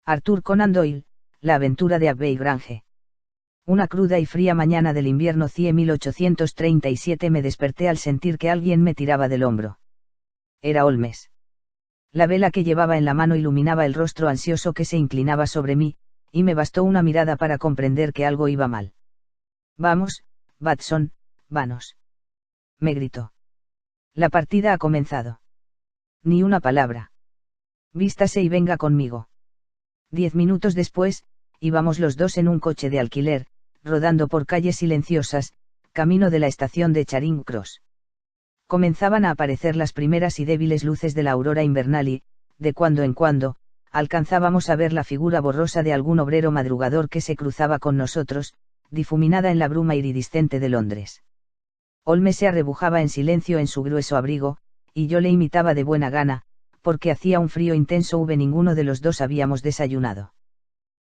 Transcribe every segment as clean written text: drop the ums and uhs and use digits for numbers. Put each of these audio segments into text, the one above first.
Arthur Conan Doyle, La aventura de Abbey Grange. Una cruda y fría mañana del invierno CIE 1837 me desperté al sentir que alguien me tiraba del hombro. Era Holmes. La vela que llevaba en la mano iluminaba el rostro ansioso que se inclinaba sobre mí, y me bastó una mirada para comprender que algo iba mal. Vamos, Watson, vanos. Me gritó. La partida ha comenzado. Ni una palabra. Vístase y venga conmigo. 10 minutos después, íbamos los dos en un coche de alquiler, rodando por calles silenciosas, camino de la estación de Charing Cross. Comenzaban a aparecer las primeras y débiles luces de la aurora invernal y, de cuando en cuando, alcanzábamos a ver la figura borrosa de algún obrero madrugador que se cruzaba con nosotros, difuminada en la bruma iridiscente de Londres. Holmes se arrebujaba en silencio en su grueso abrigo, y yo le imitaba de buena gana, porque hacía un frío intenso. Ninguno de los dos habíamos desayunado.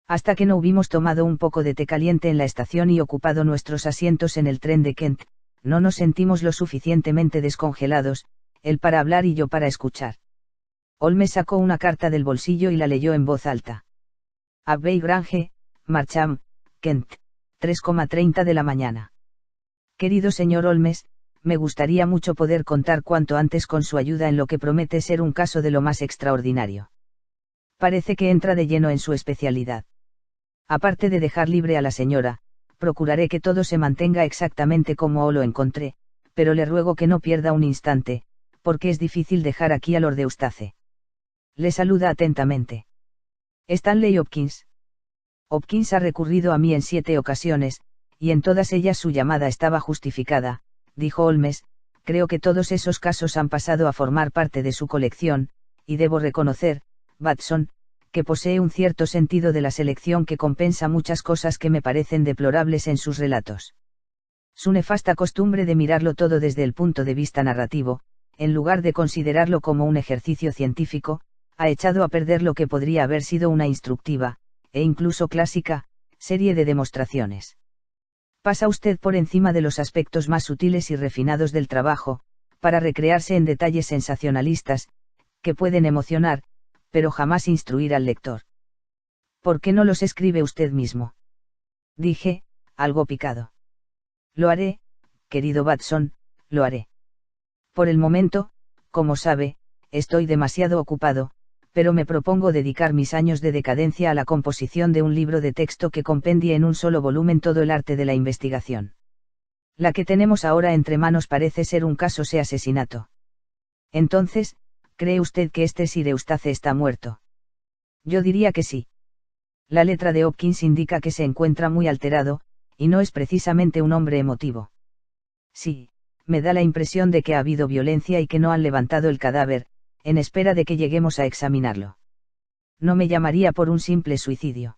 Hasta que no hubimos tomado un poco de té caliente en la estación y ocupado nuestros asientos en el tren de Kent, no nos sentimos lo suficientemente descongelados, él para hablar y yo para escuchar. Holmes sacó una carta del bolsillo y la leyó en voz alta. Abbey Grange, Marcham, Kent, 3:30 de la mañana. Querido señor Holmes, me gustaría mucho poder contar cuanto antes con su ayuda en lo que promete ser un caso de lo más extraordinario. Parece que entra de lleno en su especialidad. Aparte de dejar libre a la señora, procuraré que todo se mantenga exactamente como lo encontré, pero le ruego que no pierda un instante, porque es difícil dejar aquí a Lord Eustace. Le saluda atentamente. Stanley Hopkins. Hopkins ha recurrido a mí en 7 ocasiones, y en todas ellas su llamada estaba justificada, dijo Holmes. Creo que todos esos casos han pasado a formar parte de su colección, y debo reconocer, Watson, que posee un cierto sentido de la selección que compensa muchas cosas que me parecen deplorables en sus relatos. Su nefasta costumbre de mirarlo todo desde el punto de vista narrativo, en lugar de considerarlo como un ejercicio científico, ha echado a perder lo que podría haber sido una instructiva, e incluso clásica, serie de demostraciones. Pasa usted por encima de los aspectos más sutiles y refinados del trabajo, para recrearse en detalles sensacionalistas, que pueden emocionar, pero jamás instruir al lector. ¿Por qué no los escribe usted mismo? Dije, algo picado. Lo haré, querido Watson, lo haré. Por el momento, como sabe, estoy demasiado ocupado, pero me propongo dedicar mis años de decadencia a la composición de un libro de texto que compendie en un solo volumen todo el arte de la investigación. La que tenemos ahora entre manos parece ser un caso de asesinato. Entonces, ¿cree usted que Sir Eustace está muerto? Yo diría que sí. La letra de Hopkins indica que se encuentra muy alterado, y no es precisamente un hombre emotivo. Sí, me da la impresión de que ha habido violencia y que no han levantado el cadáver, en espera de que lleguemos a examinarlo. No me llamaría por un simple suicidio.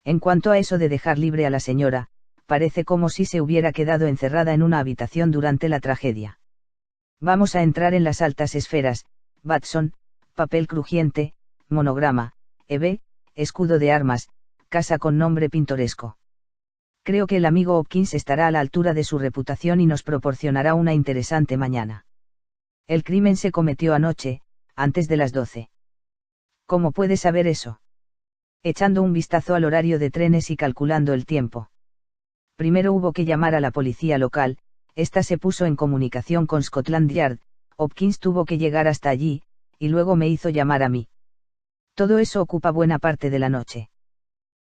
En cuanto a eso de dejar libre a la señora, parece como si se hubiera quedado encerrada en una habitación durante la tragedia. Vamos a entrar en las altas esferas, Watson, papel crujiente, monograma, EB, escudo de armas, casa con nombre pintoresco. Creo que el amigo Hopkins estará a la altura de su reputación y nos proporcionará una interesante mañana. El crimen se cometió anoche, antes de las 12. ¿Cómo puede saber eso? Echando un vistazo al horario de trenes y calculando el tiempo. Primero hubo que llamar a la policía local, esta se puso en comunicación con Scotland Yard, Hopkins tuvo que llegar hasta allí, y luego me hizo llamar a mí. Todo eso ocupa buena parte de la noche.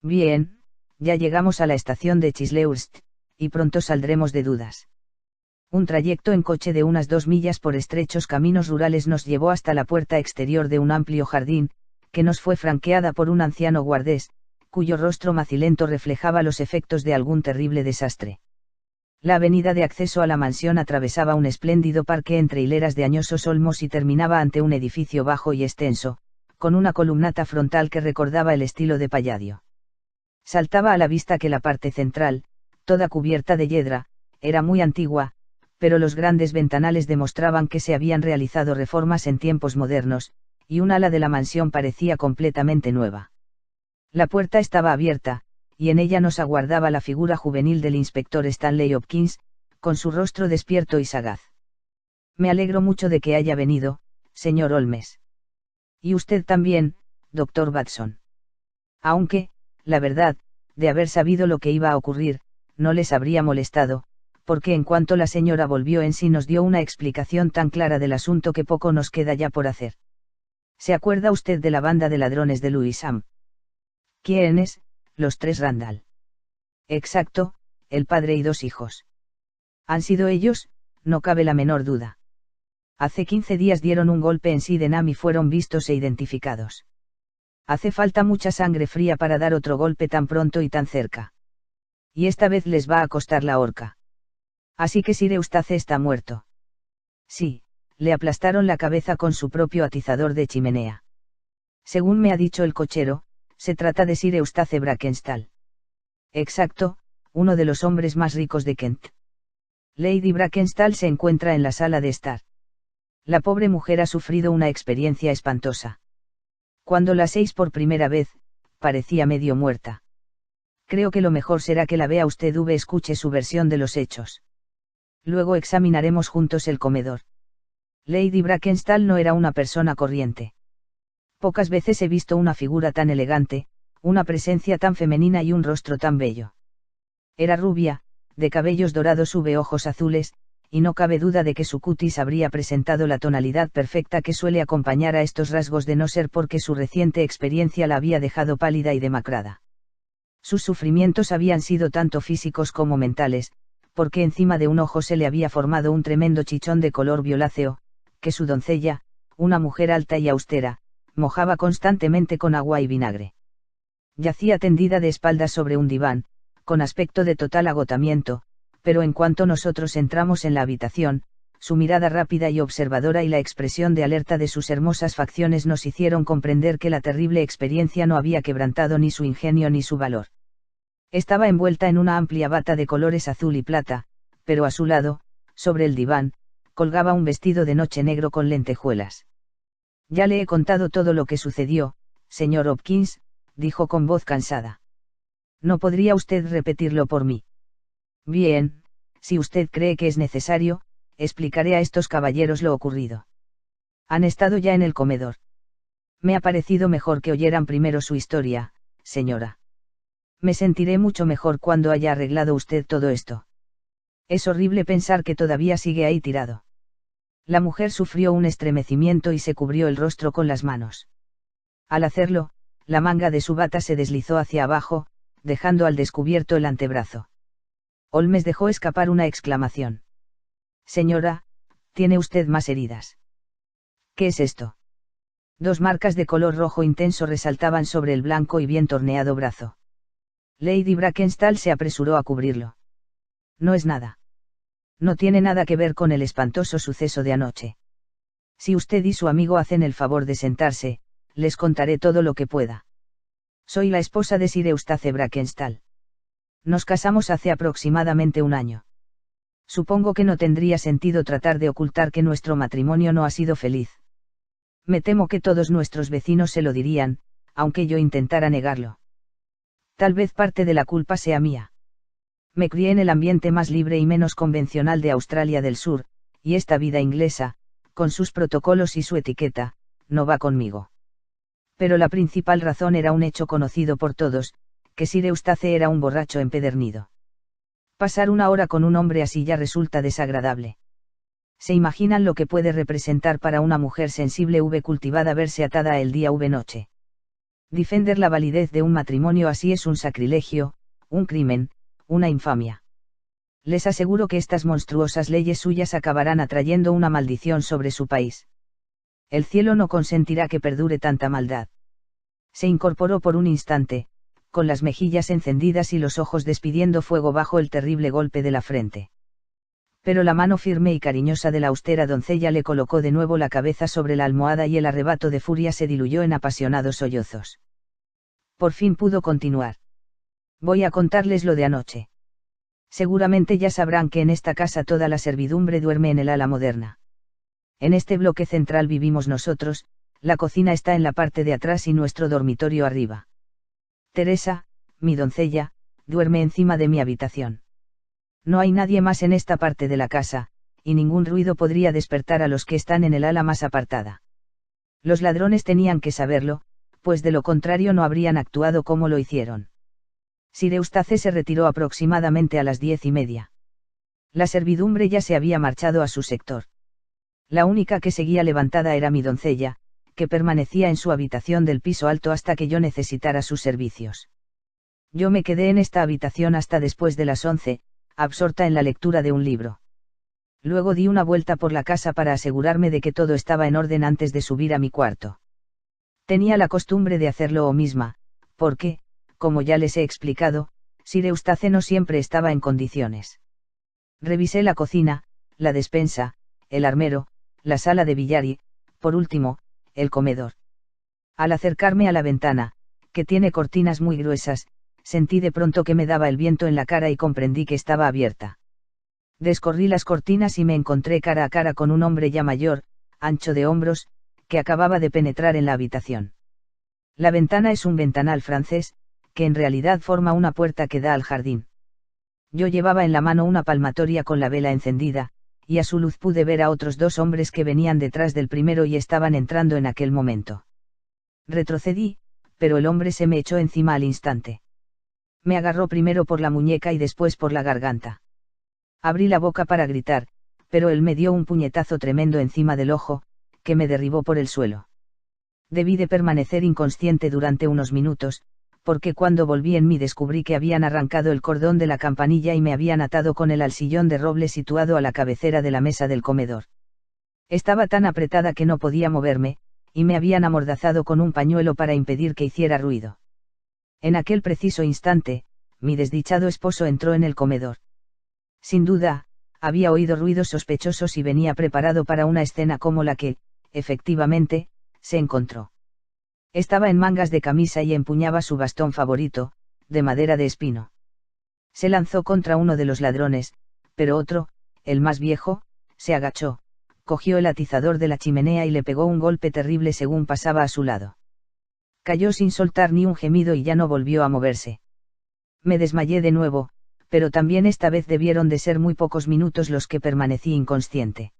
Bien, ya llegamos a la estación de Chislehurst, y pronto saldremos de dudas. Un trayecto en coche de unas 2 millas por estrechos caminos rurales nos llevó hasta la puerta exterior de un amplio jardín, que nos fue franqueada por un anciano guardés, cuyo rostro macilento reflejaba los efectos de algún terrible desastre. La avenida de acceso a la mansión atravesaba un espléndido parque entre hileras de añosos olmos y terminaba ante un edificio bajo y extenso, con una columnata frontal que recordaba el estilo de Palladio. Saltaba a la vista que la parte central, toda cubierta de yedra, era muy antigua, pero los grandes ventanales demostraban que se habían realizado reformas en tiempos modernos, y un ala de la mansión parecía completamente nueva. La puerta estaba abierta, y en ella nos aguardaba la figura juvenil del inspector Stanley Hopkins, con su rostro despierto y sagaz. Me alegro mucho de que haya venido, señor Holmes. Y usted también, doctor Watson. Aunque, la verdad, de haber sabido lo que iba a ocurrir, no les habría molestado, porque en cuanto la señora volvió en sí nos dio una explicación tan clara del asunto que poco nos queda ya por hacer. ¿Se acuerda usted de la banda de ladrones de Lewisham? ¿Quiénes? Los tres Randall. Exacto, el padre y dos hijos. Han sido ellos, no cabe la menor duda. Hace 15 días dieron un golpe en Sydenham y fueron vistos e identificados. Hace falta mucha sangre fría para dar otro golpe tan pronto y tan cerca. Y esta vez les va a costar la horca. Así que Sir Eustace está muerto. Sí, le aplastaron la cabeza con su propio atizador de chimenea. Según me ha dicho el cochero, se trata de Sir Eustace Brackenstall. Exacto, uno de los hombres más ricos de Kent. Lady Brackenstall se encuentra en la sala de estar. La pobre mujer ha sufrido una experiencia espantosa. Cuando la seis por primera vez, parecía medio muerta. Creo que lo mejor será que la vea usted y escuche su versión de los hechos. Luego examinaremos juntos el comedor. Lady Brackenstall no era una persona corriente. Pocas veces he visto una figura tan elegante, una presencia tan femenina y un rostro tan bello. Era rubia, de cabellos dorados y ojos azules, y no cabe duda de que su cutis habría presentado la tonalidad perfecta que suele acompañar a estos rasgos de no ser porque su reciente experiencia la había dejado pálida y demacrada. Sus sufrimientos habían sido tanto físicos como mentales, porque encima de un ojo se le había formado un tremendo chichón de color violáceo, que su doncella, una mujer alta y austera, mojaba constantemente con agua y vinagre. Yacía tendida de espaldas sobre un diván, con aspecto de total agotamiento, pero en cuanto nosotros entramos en la habitación, su mirada rápida y observadora y la expresión de alerta de sus hermosas facciones nos hicieron comprender que la terrible experiencia no había quebrantado ni su ingenio ni su valor. Estaba envuelta en una amplia bata de colores azul y plata, pero a su lado, sobre el diván, colgaba un vestido de noche negro con lentejuelas. Ya le he contado todo lo que sucedió, señor Hopkins, dijo con voz cansada. ¿No podría usted repetirlo por mí? Bien, si usted cree que es necesario, explicaré a estos caballeros lo ocurrido. Han estado ya en el comedor. Me ha parecido mejor que oyeran primero su historia, señora. Me sentiré mucho mejor cuando haya arreglado usted todo esto. Es horrible pensar que todavía sigue ahí tirado. La mujer sufrió un estremecimiento y se cubrió el rostro con las manos. Al hacerlo, la manga de su bata se deslizó hacia abajo, dejando al descubierto el antebrazo. Holmes dejó escapar una exclamación. Señora, ¿tiene usted más heridas? ¿Qué es esto? Dos marcas de color rojo intenso resaltaban sobre el blanco y bien torneado brazo. Lady Brackenstall se apresuró a cubrirlo. No es nada. No tiene nada que ver con el espantoso suceso de anoche. Si usted y su amigo hacen el favor de sentarse, les contaré todo lo que pueda. Soy la esposa de Sir Eustace Brackenstall. Nos casamos hace aproximadamente un año. Supongo que no tendría sentido tratar de ocultar que nuestro matrimonio no ha sido feliz. Me temo que todos nuestros vecinos se lo dirían, aunque yo intentara negarlo. Tal vez parte de la culpa sea mía. Me crié en el ambiente más libre y menos convencional de Australia del Sur, y esta vida inglesa, con sus protocolos y su etiqueta, no va conmigo. Pero la principal razón era un hecho conocido por todos, que Sir Eustace era un borracho empedernido. Pasar una hora con un hombre así ya resulta desagradable. ¿Se imaginan lo que puede representar para una mujer sensible cultivada verse atada a él día noche? Defender la validez de un matrimonio así es un sacrilegio, un crimen, una infamia. Les aseguro que estas monstruosas leyes suyas acabarán atrayendo una maldición sobre su país. El cielo no consentirá que perdure tanta maldad. Se incorporó por un instante, con las mejillas encendidas y los ojos despidiendo fuego bajo el terrible golpe de la frente. Pero la mano firme y cariñosa de la austera doncella le colocó de nuevo la cabeza sobre la almohada y el arrebato de furia se diluyó en apasionados sollozos. Por fin pudo continuar. Voy a contarles lo de anoche. Seguramente ya sabrán que en esta casa toda la servidumbre duerme en el ala moderna. En este bloque central vivimos nosotros, la cocina está en la parte de atrás y nuestro dormitorio arriba. Teresa, mi doncella, duerme encima de mi habitación. No hay nadie más en esta parte de la casa, y ningún ruido podría despertar a los que están en el ala más apartada. Los ladrones tenían que saberlo, pues de lo contrario no habrían actuado como lo hicieron. Sir Eustace se retiró aproximadamente a las 10:30. La servidumbre ya se había marchado a su sector. La única que seguía levantada era mi doncella, que permanecía en su habitación del piso alto hasta que yo necesitara sus servicios. Yo me quedé en esta habitación hasta después de las 11, absorta en la lectura de un libro. Luego di una vuelta por la casa para asegurarme de que todo estaba en orden antes de subir a mi cuarto. Tenía la costumbre de hacerlo yo misma, porque, como ya les he explicado, Sir Eustace no siempre estaba en condiciones. Revisé la cocina, la despensa, el armero, la sala de billar y, por último, el comedor. Al acercarme a la ventana, que tiene cortinas muy gruesas, sentí de pronto que me daba el viento en la cara y comprendí que estaba abierta. Descorrí las cortinas y me encontré cara a cara con un hombre ya mayor, ancho de hombros, que acababa de penetrar en la habitación. La ventana es un ventanal francés, que en realidad forma una puerta que da al jardín. Yo llevaba en la mano una palmatoria con la vela encendida, y a su luz pude ver a otros 2 hombres que venían detrás del primero y estaban entrando en aquel momento. Retrocedí, pero el hombre se me echó encima al instante. Me agarró primero por la muñeca y después por la garganta. Abrí la boca para gritar, pero él me dio un puñetazo tremendo encima del ojo, que me derribó por el suelo. Debí de permanecer inconsciente durante unos minutos, porque cuando volví en mí descubrí que habían arrancado el cordón de la campanilla y me habían atado con él al sillón de roble situado a la cabecera de la mesa del comedor. Estaba tan apretada que no podía moverme, y me habían amordazado con un pañuelo para impedir que hiciera ruido. En aquel preciso instante, mi desdichado esposo entró en el comedor. Sin duda, había oído ruidos sospechosos y venía preparado para una escena como la que, efectivamente, se encontró. Estaba en mangas de camisa y empuñaba su bastón favorito, de madera de espino. Se lanzó contra uno de los ladrones, pero otro, el más viejo, se agachó, cogió el atizador de la chimenea y le pegó un golpe terrible según pasaba a su lado. Cayó sin soltar ni un gemido y ya no volvió a moverse. Me desmayé de nuevo, pero también esta vez debieron de ser muy pocos minutos los que permanecí inconsciente.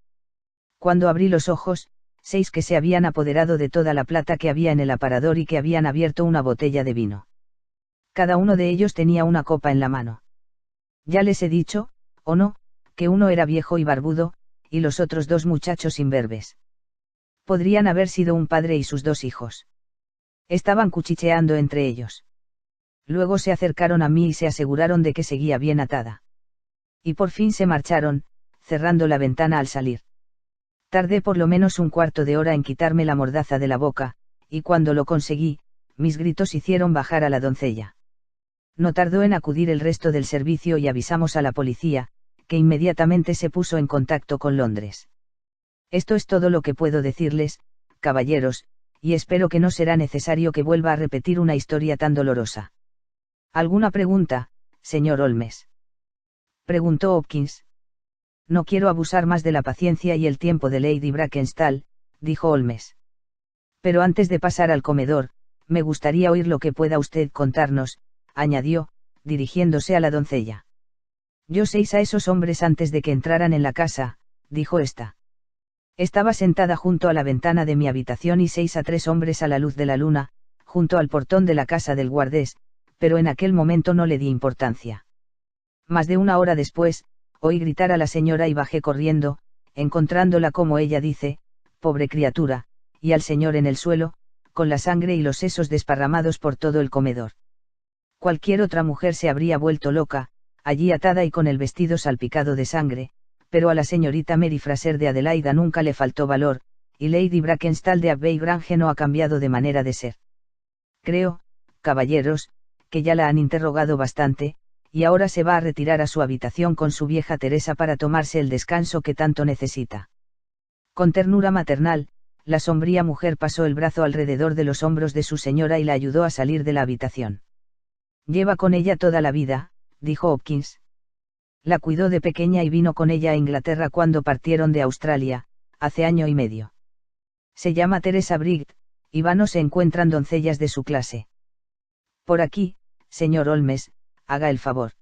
Cuando abrí los ojos, 6 que se habían apoderado de toda la plata que había en el aparador y que habían abierto una botella de vino. Cada uno de ellos tenía una copa en la mano. Ya les he dicho, ¿o no?, que uno era viejo y barbudo, y los otros 2 muchachos imberbes. Podrían haber sido un padre y sus 2 hijos. Estaban cuchicheando entre ellos. Luego se acercaron a mí y se aseguraron de que seguía bien atada. Y por fin se marcharon, cerrando la ventana al salir. Tardé por lo menos un cuarto de hora en quitarme la mordaza de la boca, y cuando lo conseguí, mis gritos hicieron bajar a la doncella. No tardó en acudir el resto del servicio y avisamos a la policía, que inmediatamente se puso en contacto con Londres. Esto es todo lo que puedo decirles, caballeros, y espero que no será necesario que vuelva a repetir una historia tan dolorosa. ¿Alguna pregunta, señor Holmes?, preguntó Hopkins. No quiero abusar más de la paciencia y el tiempo de Lady Brackenstall, dijo Holmes. Pero antes de pasar al comedor, me gustaría oír lo que pueda usted contarnos, añadió, dirigiéndose a la doncella. Yo 6 a esos hombres antes de que entraran en la casa, dijo ésta. Estaba sentada junto a la ventana de mi habitación y 6 a 3 hombres a la luz de la luna, junto al portón de la casa del guardés, pero en aquel momento no le di importancia. Más de una hora después, oí gritar a la señora y bajé corriendo, encontrándola como ella dice, pobre criatura, y al señor en el suelo, con la sangre y los sesos desparramados por todo el comedor. Cualquier otra mujer se habría vuelto loca, allí atada y con el vestido salpicado de sangre, pero a la señorita Mary Fraser de Adelaida nunca le faltó valor, y Lady Brackenstall de Abbey Grange no ha cambiado de manera de ser. Creo, caballeros, que ya la han interrogado bastante, y ahora se va a retirar a su habitación con su vieja Teresa para tomarse el descanso que tanto necesita. Con ternura maternal, la sombría mujer pasó el brazo alrededor de los hombros de su señora y la ayudó a salir de la habitación. Lleva con ella toda la vida, dijo Hopkins. La cuidó de pequeña y vino con ella a Inglaterra cuando partieron de Australia, hace año y medio. Se llama Teresa Briggs, y vano se encuentran doncellas de su clase. Por aquí, señor Holmes, haga el favor.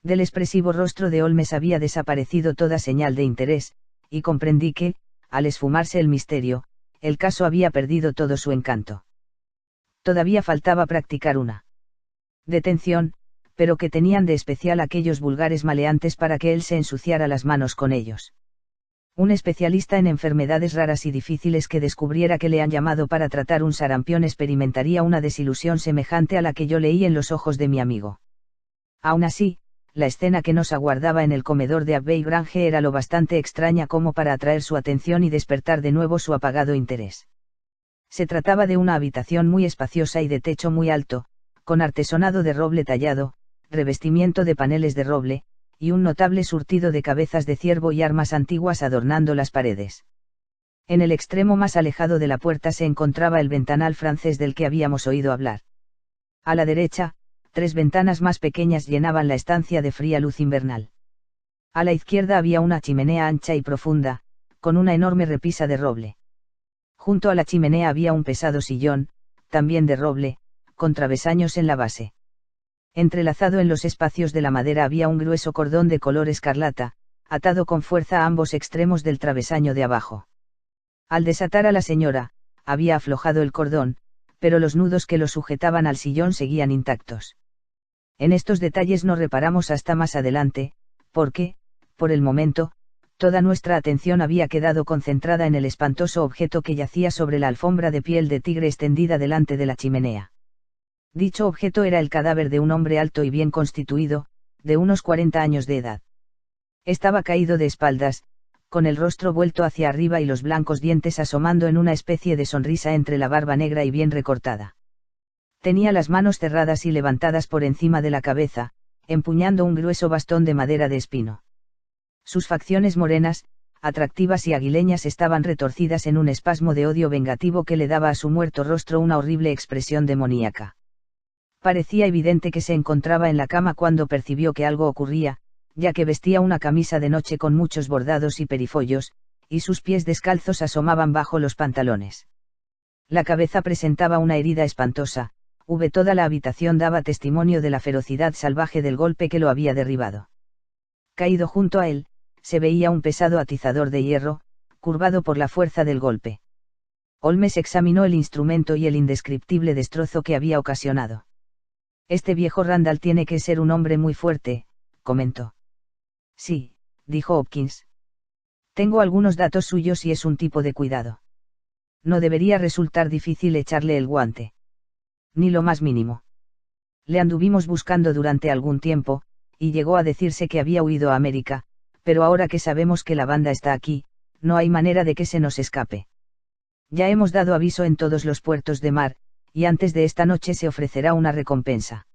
Del expresivo rostro de Holmes había desaparecido toda señal de interés, y comprendí que, al esfumarse el misterio, el caso había perdido todo su encanto. Todavía faltaba practicar una detención, pero que tenían de especial aquellos vulgares maleantes para que él se ensuciara las manos con ellos. Un especialista en enfermedades raras y difíciles que descubriera que le han llamado para tratar un sarampión experimentaría una desilusión semejante a la que yo leí en los ojos de mi amigo. Aún así, la escena que nos aguardaba en el comedor de Abbey Grange era lo bastante extraña como para atraer su atención y despertar de nuevo su apagado interés. Se trataba de una habitación muy espaciosa y de techo muy alto, con artesonado de roble tallado, revestimiento de paneles de roble, y un notable surtido de cabezas de ciervo y armas antiguas adornando las paredes. En el extremo más alejado de la puerta se encontraba el ventanal francés del que habíamos oído hablar. A la derecha, 3 ventanas más pequeñas llenaban la estancia de fría luz invernal. A la izquierda había una chimenea ancha y profunda, con una enorme repisa de roble. Junto a la chimenea había un pesado sillón, también de roble, con travesaños en la base. Entrelazado en los espacios de la madera había un grueso cordón de color escarlata, atado con fuerza a ambos extremos del travesaño de abajo. Al desatar a la señora, había aflojado el cordón, pero los nudos que lo sujetaban al sillón seguían intactos. En estos detalles no reparamos hasta más adelante, porque, por el momento, toda nuestra atención había quedado concentrada en el espantoso objeto que yacía sobre la alfombra de piel de tigre extendida delante de la chimenea. Dicho objeto era el cadáver de un hombre alto y bien constituido, de unos 40 años de edad. Estaba caído de espaldas, con el rostro vuelto hacia arriba y los blancos dientes asomando en una especie de sonrisa entre la barba negra y bien recortada. Tenía las manos cerradas y levantadas por encima de la cabeza, empuñando un grueso bastón de madera de espino. Sus facciones morenas, atractivas y aguileñas estaban retorcidas en un espasmo de odio vengativo que le daba a su muerto rostro una horrible expresión demoníaca. Parecía evidente que se encontraba en la cama cuando percibió que algo ocurría, ya que vestía una camisa de noche con muchos bordados y perifollos, y sus pies descalzos asomaban bajo los pantalones. La cabeza presentaba una herida espantosa, toda la habitación daba testimonio de la ferocidad salvaje del golpe que lo había derribado. Caído junto a él, se veía un pesado atizador de hierro, curvado por la fuerza del golpe. Holmes examinó el instrumento y el indescriptible destrozo que había ocasionado. Este viejo Randall tiene que ser un hombre muy fuerte, comentó. Sí, dijo Hopkins. Tengo algunos datos suyos y es un tipo de cuidado. No debería resultar difícil echarle el guante. Ni lo más mínimo. Le anduvimos buscando durante algún tiempo, y llegó a decirse que había huido a América, pero ahora que sabemos que la banda está aquí, no hay manera de que se nos escape. Ya hemos dado aviso en todos los puertos de mar, y antes de esta noche se ofrecerá una recompensa.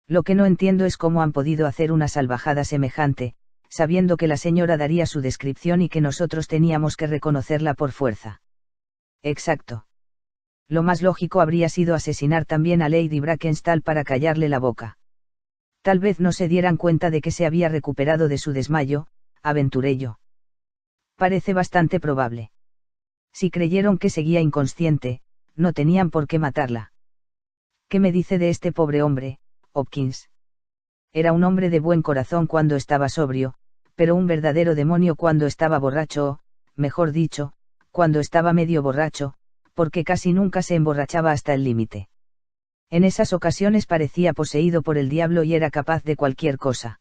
Lo que no entiendo es cómo han podido hacer una salvajada semejante, sabiendo que la señora daría su descripción y que nosotros teníamos que reconocerla por fuerza. Exacto. Lo más lógico habría sido asesinar también a Lady Brackenstall para callarle la boca. Tal vez no se dieran cuenta de que se había recuperado de su desmayo, aventuré yo. Parece bastante probable. Si creyeron que seguía inconsciente, no tenían por qué matarla. ¿Qué me dice de este pobre hombre, Hopkins? Era un hombre de buen corazón cuando estaba sobrio, pero un verdadero demonio cuando estaba borracho o, mejor dicho, cuando estaba medio borracho, porque casi nunca se emborrachaba hasta el límite. En esas ocasiones parecía poseído por el diablo y era capaz de cualquier cosa.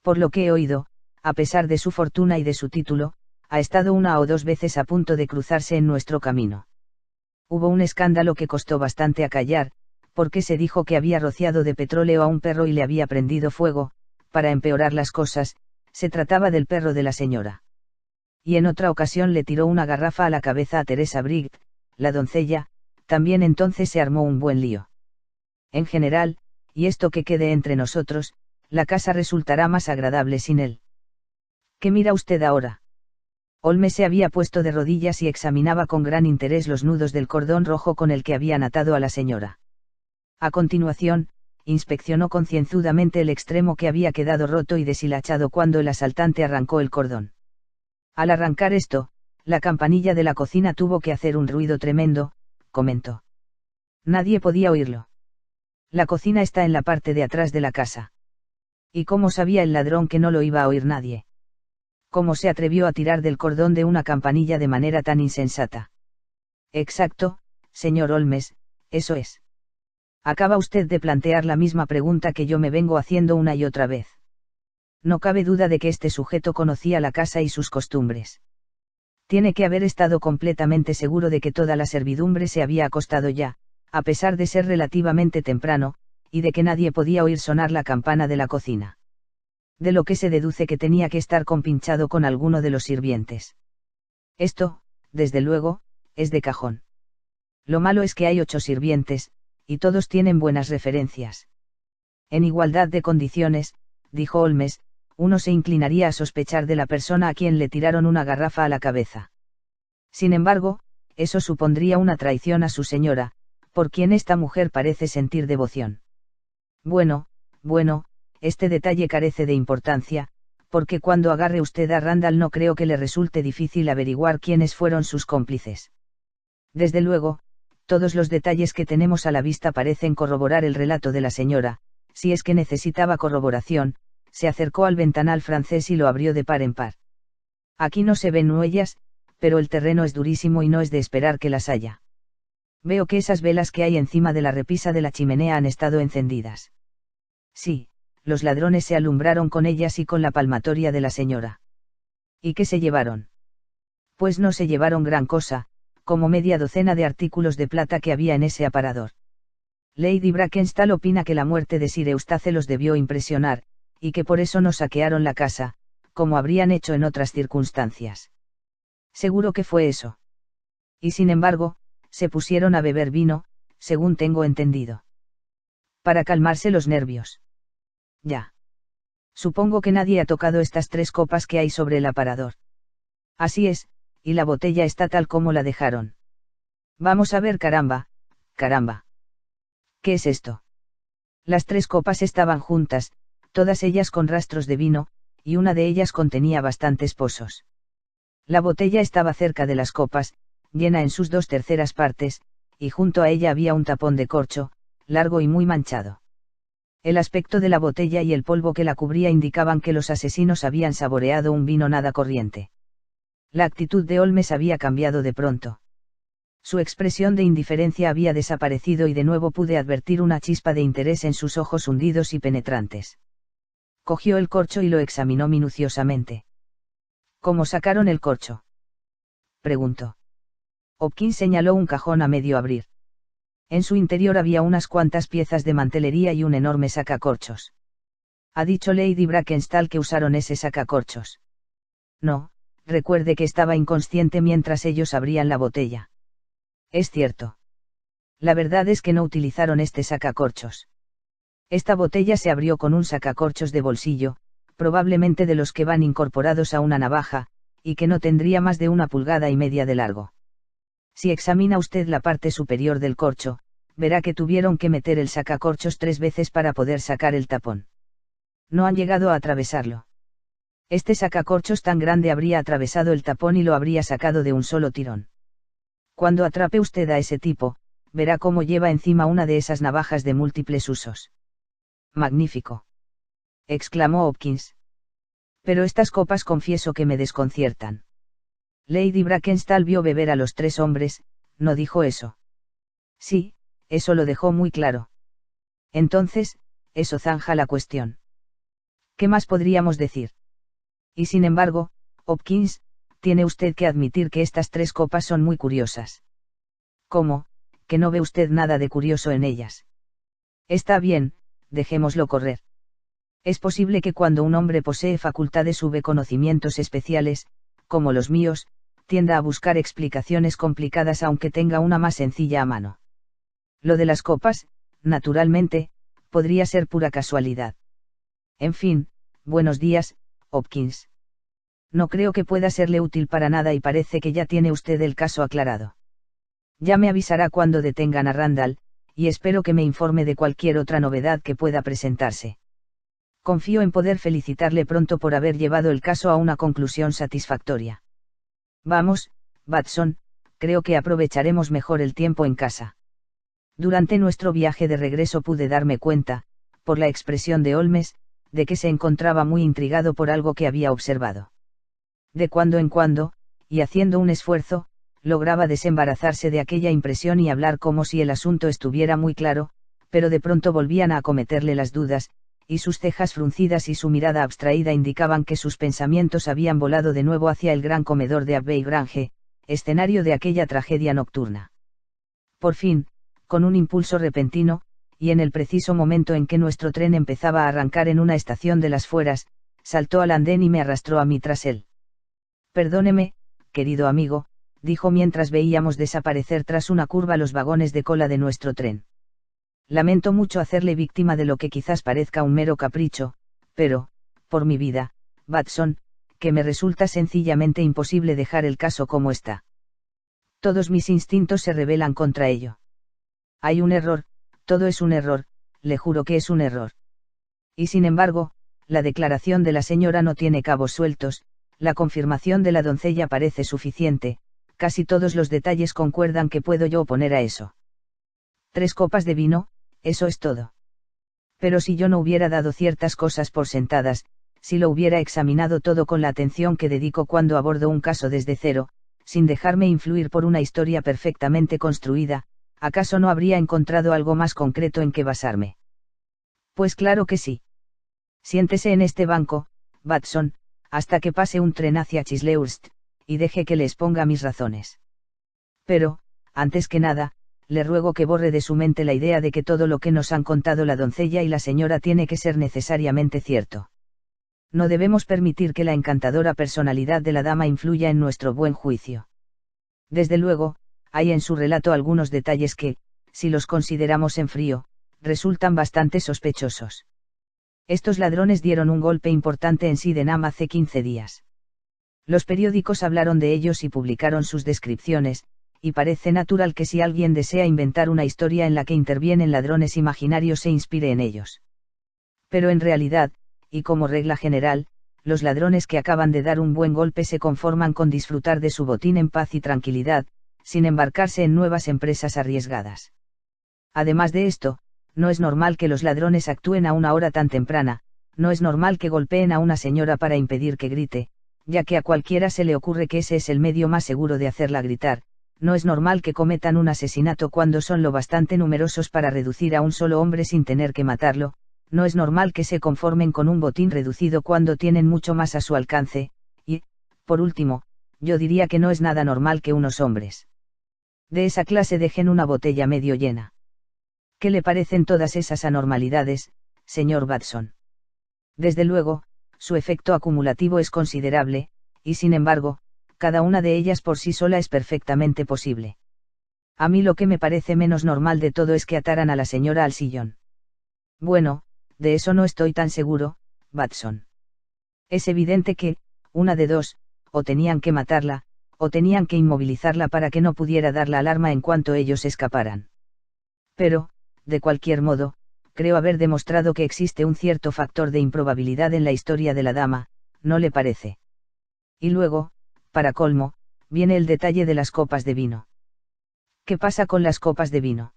Por lo que he oído, a pesar de su fortuna y de su título, ha estado 1 o 2 veces a punto de cruzarse en nuestro camino. Hubo un escándalo que costó bastante acallar, porque se dijo que había rociado de petróleo a un perro y le había prendido fuego. Para empeorar las cosas, se trataba del perro de la señora. Y en otra ocasión le tiró una garrafa a la cabeza a Teresa Briggs, la doncella. También entonces se armó un buen lío. En general, y esto que quede entre nosotros, la casa resultará más agradable sin él. ¿Qué mira usted ahora? Holmes se había puesto de rodillas y examinaba con gran interés los nudos del cordón rojo con el que habían atado a la señora. A continuación, inspeccionó concienzudamente el extremo que había quedado roto y deshilachado cuando el asaltante arrancó el cordón. Al arrancar esto, la campanilla de la cocina tuvo que hacer un ruido tremendo, comentó. Nadie podía oírlo. La cocina está en la parte de atrás de la casa. ¿Y cómo sabía el ladrón que no lo iba a oír nadie? ¿Cómo se atrevió a tirar del cordón de una campanilla de manera tan insensata? Exacto, señor Holmes, Eso es. Acaba usted de plantear la misma pregunta que yo me vengo haciendo una y otra vez. No cabe duda de que este sujeto conocía la casa y sus costumbres. Tiene que haber estado completamente seguro de que toda la servidumbre se había acostado ya, a pesar de ser relativamente temprano, y de que nadie podía oír sonar la campana de la cocina. De lo que se deduce que tenía que estar compinchado con alguno de los sirvientes. Esto, desde luego, es de cajón. Lo malo es que hay 8 sirvientes, y todos tienen buenas referencias. En igualdad de condiciones, dijo Holmes, uno se inclinaría a sospechar de la persona a quien le tiraron una garrafa a la cabeza. Sin embargo, eso supondría una traición a su señora, por quien esta mujer parece sentir devoción. Bueno, este detalle carece de importancia, porque cuando agarre usted a Randall no creo que le resulte difícil averiguar quiénes fueron sus cómplices. Desde luego, todos los detalles que tenemos a la vista parecen corroborar el relato de la señora. Si es que necesitaba corroboración, se acercó al ventanal francés y lo abrió de par en par. Aquí no se ven huellas, pero el terreno es durísimo y no es de esperar que las haya. Veo que esas velas que hay encima de la repisa de la chimenea han estado encendidas. Sí, los ladrones se alumbraron con ellas y con la palmatoria de la señora. ¿Y qué se llevaron? Pues no se llevaron gran cosa, como media docena de artículos de plata que había en ese aparador. Lady Brackenstall opina que la muerte de Sir Eustace los debió impresionar, y que por eso no saquearon la casa, como habrían hecho en otras circunstancias. Seguro que fue eso. Y sin embargo, se pusieron a beber vino, según tengo entendido. Para calmarse los nervios. Ya. Supongo que nadie ha tocado estas 3 copas que hay sobre el aparador. Así es, y la botella está tal como la dejaron. Vamos a ver, caramba. ¿Qué es esto? Las 3 copas estaban juntas, todas ellas con rastros de vino, y una de ellas contenía bastantes pozos. La botella estaba cerca de las copas, llena en sus 2/3 partes, y junto a ella había un tapón de corcho, largo y muy manchado. El aspecto de la botella y el polvo que la cubría indicaban que los asesinos habían saboreado un vino nada corriente. La actitud de Holmes había cambiado de pronto. Su expresión de indiferencia había desaparecido y de nuevo pude advertir una chispa de interés en sus ojos hundidos y penetrantes. Cogió el corcho y lo examinó minuciosamente. ¿Cómo sacaron el corcho?, preguntó. Hopkins señaló un cajón a medio abrir. En su interior había unas cuantas piezas de mantelería y un enorme sacacorchos. ¿Ha dicho Lady Brackenstall que usaron ese sacacorchos? No, recuerde que estaba inconsciente mientras ellos abrían la botella. Es cierto. La verdad es que no utilizaron este sacacorchos. Esta botella se abrió con un sacacorchos de bolsillo, probablemente de los que van incorporados a una navaja, y que no tendría más de 1,5 pulgadas de largo. Si examina usted la parte superior del corcho, verá que tuvieron que meter el sacacorchos 3 veces para poder sacar el tapón. No han llegado a atravesarlo. Este sacacorchos tan grande habría atravesado el tapón y lo habría sacado de un solo tirón. Cuando atrape usted a ese tipo, verá cómo lleva encima una de esas navajas de múltiples usos. Magnífico, exclamó Hopkins. Pero estas copas confieso que me desconciertan. Lady Brackenstall vio beber a los 3 hombres, ¿no dijo eso? Sí, eso lo dejó muy claro. Entonces, eso zanja la cuestión. ¿Qué más podríamos decir? Y sin embargo, Hopkins, tiene usted que admitir que estas 3 copas son muy curiosas. ¿Cómo, que no ve usted nada de curioso en ellas? Está bien, dejémoslo correr. Es posible que cuando un hombre posee facultades u conocimientos especiales, como los míos, tienda a buscar explicaciones complicadas aunque tenga una más sencilla a mano. Lo de las copas, naturalmente, podría ser pura casualidad. En fin, buenos días, Hopkins. No creo que pueda serle útil para nada y parece que ya tiene usted el caso aclarado. Ya me avisará cuando detengan a Randall, y espero que me informe de cualquier otra novedad que pueda presentarse. Confío en poder felicitarle pronto por haber llevado el caso a una conclusión satisfactoria. Vamos, Watson, creo que aprovecharemos mejor el tiempo en casa. Durante nuestro viaje de regreso pude darme cuenta, por la expresión de Holmes, de que se encontraba muy intrigado por algo que había observado. De cuando en cuando, y haciendo un esfuerzo, Lograba desembarazarse de aquella impresión y hablar como si el asunto estuviera muy claro, pero de pronto volvían a acometerle las dudas, y sus cejas fruncidas y su mirada abstraída indicaban que sus pensamientos habían volado de nuevo hacia el gran comedor de Abbey Grange, escenario de aquella tragedia nocturna. Por fin, con un impulso repentino, y en el preciso momento en que nuestro tren empezaba a arrancar en una estación de las fueras, saltó al andén y me arrastró a mí tras él. Perdóneme, querido amigo, dijo mientras veíamos desaparecer tras una curva los vagones de cola de nuestro tren. Lamento mucho hacerle víctima de lo que quizás parezca un mero capricho, pero, por mi vida, Watson, que me resulta sencillamente imposible dejar el caso como está. Todos mis instintos se rebelan contra ello. Hay un error, todo es un error, le juro que es un error. Y sin embargo, la declaración de la señora no tiene cabos sueltos, la confirmación de la doncella parece suficiente, casi todos los detalles concuerdan que puedo yo oponer a eso. 3 copas de vino, eso es todo. Pero si yo no hubiera dado ciertas cosas por sentadas, si lo hubiera examinado todo con la atención que dedico cuando abordo un caso desde cero, sin dejarme influir por una historia perfectamente construida, ¿acaso no habría encontrado algo más concreto en que basarme? Pues claro que sí. Siéntese en este banco, Watson, hasta que pase un tren hacia Chislehurst, y deje que le exponga mis razones. Pero, antes que nada, le ruego que borre de su mente la idea de que todo lo que nos han contado la doncella y la señora tiene que ser necesariamente cierto. No debemos permitir que la encantadora personalidad de la dama influya en nuestro buen juicio. Desde luego, hay en su relato algunos detalles que, si los consideramos en frío, resultan bastante sospechosos. Estos ladrones dieron un golpe importante en Sydenham hace 15 días. Los periódicos hablaron de ellos y publicaron sus descripciones, y parece natural que si alguien desea inventar una historia en la que intervienen ladrones imaginarios se inspire en ellos. Pero en realidad, y como regla general, los ladrones que acaban de dar un buen golpe se conforman con disfrutar de su botín en paz y tranquilidad, sin embarcarse en nuevas empresas arriesgadas. Además de esto, no es normal que los ladrones actúen a una hora tan temprana, no es normal que golpeen a una señora para impedir que grite, ya que a cualquiera se le ocurre que ese es el medio más seguro de hacerla gritar. No es normal que cometan un asesinato cuando son lo bastante numerosos para reducir a un solo hombre sin tener que matarlo, no es normal que se conformen con un botín reducido cuando tienen mucho más a su alcance, y, por último, yo diría que no es nada normal que unos hombres de esa clase dejen una botella medio llena. ¿Qué le parecen todas esas anormalidades, señor Watson? Desde luego, su efecto acumulativo es considerable, y sin embargo, cada una de ellas por sí sola es perfectamente posible. A mí lo que me parece menos normal de todo es que ataran a la señora al sillón. Bueno, de eso no estoy tan seguro, Watson. Es evidente que, una de dos, o tenían que matarla, o tenían que inmovilizarla para que no pudiera dar la alarma en cuanto ellos escaparan. Pero, de cualquier modo, creo haber demostrado que existe un cierto factor de improbabilidad en la historia de la dama, ¿no le parece? Y luego, para colmo, viene el detalle de las copas de vino. ¿Qué pasa con las copas de vino?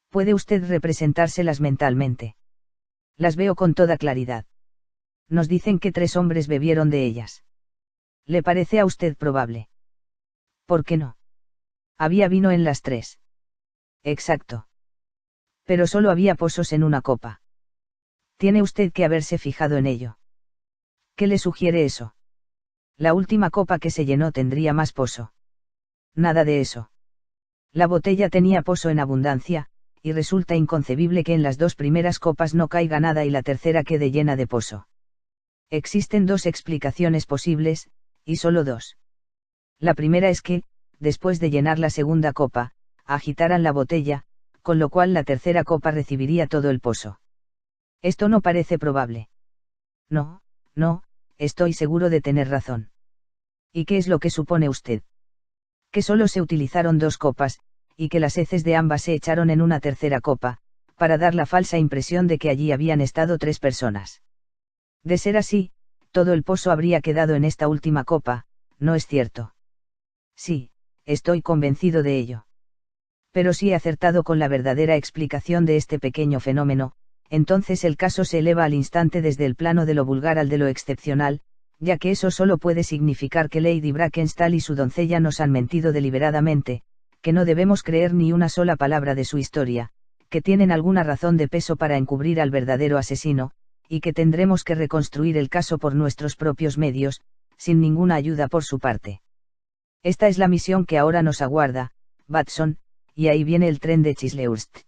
¿Puede usted representárselas mentalmente? Las veo con toda claridad. Nos dicen que 3 hombres bebieron de ellas. ¿Le parece a usted probable? ¿Por qué no? Había vino en las 3. Exacto. Pero solo había pozos en una copa. Tiene usted que haberse fijado en ello. ¿Qué le sugiere eso? La última copa que se llenó tendría más pozo. Nada de eso. La botella tenía pozo en abundancia, y resulta inconcebible que en las 2 primeras copas no caiga nada y la tercera quede llena de pozo. Existen 2 explicaciones posibles, y solo 2. La primera es que, después de llenar la segunda copa, agitaran la botella, con lo cual la tercera copa recibiría todo el pozo. Esto no parece probable. No, estoy seguro de tener razón. ¿Y qué es lo que supone usted? Que solo se utilizaron 2 copas, y que las heces de ambas se echaron en una tercera copa, para dar la falsa impresión de que allí habían estado 3 personas. De ser así, todo el pozo habría quedado en esta última copa, ¿no es cierto? Sí, estoy convencido de ello. Pero si he acertado con la verdadera explicación de este pequeño fenómeno, entonces el caso se eleva al instante desde el plano de lo vulgar al de lo excepcional, ya que eso solo puede significar que Lady Brackenstall y su doncella nos han mentido deliberadamente, que no debemos creer ni una sola palabra de su historia, que tienen alguna razón de peso para encubrir al verdadero asesino, y que tendremos que reconstruir el caso por nuestros propios medios, sin ninguna ayuda por su parte. Esta es la misión que ahora nos aguarda, Watson, y ahí viene el tren de Chislehurst.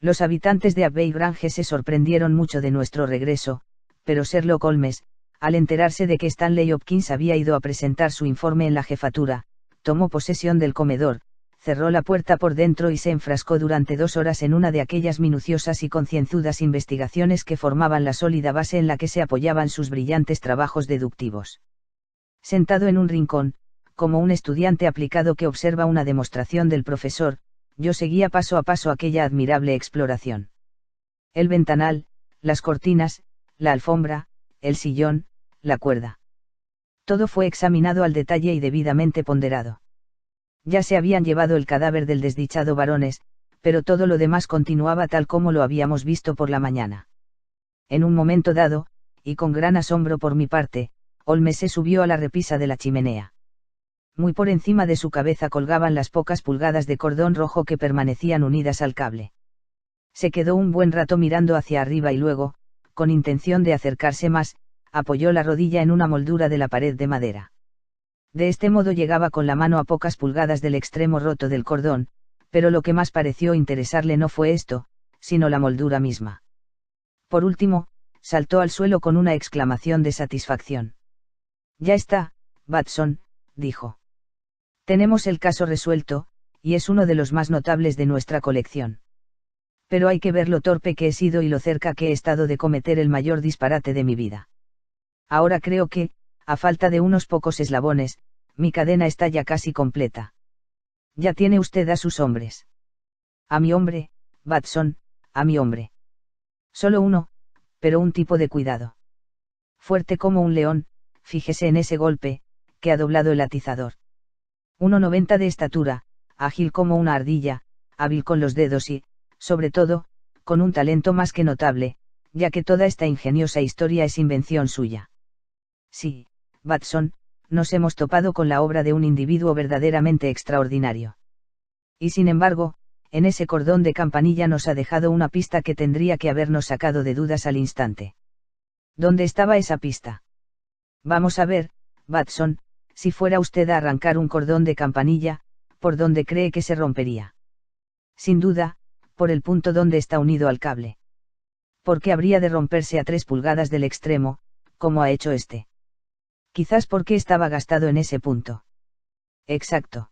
Los habitantes de Abbey Grange se sorprendieron mucho de nuestro regreso, pero Sherlock Holmes, al enterarse de que Stanley Hopkins había ido a presentar su informe en la jefatura, tomó posesión del comedor, cerró la puerta por dentro y se enfrascó durante 2 horas en una de aquellas minuciosas y concienzudas investigaciones que formaban la sólida base en la que se apoyaban sus brillantes trabajos deductivos. Sentado en un rincón, como un estudiante aplicado que observa una demostración del profesor, yo seguía paso a paso aquella admirable exploración. El ventanal, las cortinas, la alfombra, el sillón, la cuerda. Todo fue examinado al detalle y debidamente ponderado. Ya se habían llevado el cadáver del desdichado Barones, pero todo lo demás continuaba tal como lo habíamos visto por la mañana. En un momento dado, y con gran asombro por mi parte, Holmes se subió a la repisa de la chimenea. Muy por encima de su cabeza colgaban las pocas pulgadas de cordón rojo que permanecían unidas al cable. Se quedó un buen rato mirando hacia arriba y luego, con intención de acercarse más, apoyó la rodilla en una moldura de la pared de madera. De este modo llegaba con la mano a pocas pulgadas del extremo roto del cordón, pero lo que más pareció interesarle no fue esto, sino la moldura misma. Por último, saltó al suelo con una exclamación de satisfacción. Ya está, Watson, dijo. Tenemos el caso resuelto, y es uno de los más notables de nuestra colección. Pero hay que ver lo torpe que he sido y lo cerca que he estado de cometer el mayor disparate de mi vida. Ahora creo que, a falta de unos pocos eslabones, mi cadena está ya casi completa. Ya tiene usted a sus hombres. A mi hombre, Watson, a mi hombre. Solo uno, pero un tipo de cuidado. Fuerte como un león, fíjese en ese golpe, que ha doblado el atizador. 1,90 de estatura, ágil como una ardilla, hábil con los dedos y, sobre todo, con un talento más que notable, ya que toda esta ingeniosa historia es invención suya. Sí, Watson, nos hemos topado con la obra de un individuo verdaderamente extraordinario. Y sin embargo, en ese cordón de campanilla nos ha dejado una pista que tendría que habernos sacado de dudas al instante. ¿Dónde estaba esa pista? Vamos a ver, Watson, si fuera usted a arrancar un cordón de campanilla, ¿por dónde cree que se rompería? Sin duda, por el punto donde está unido al cable. ¿Por qué habría de romperse a 3 pulgadas del extremo, como ha hecho este? Quizás porque estaba gastado en ese punto. Exacto.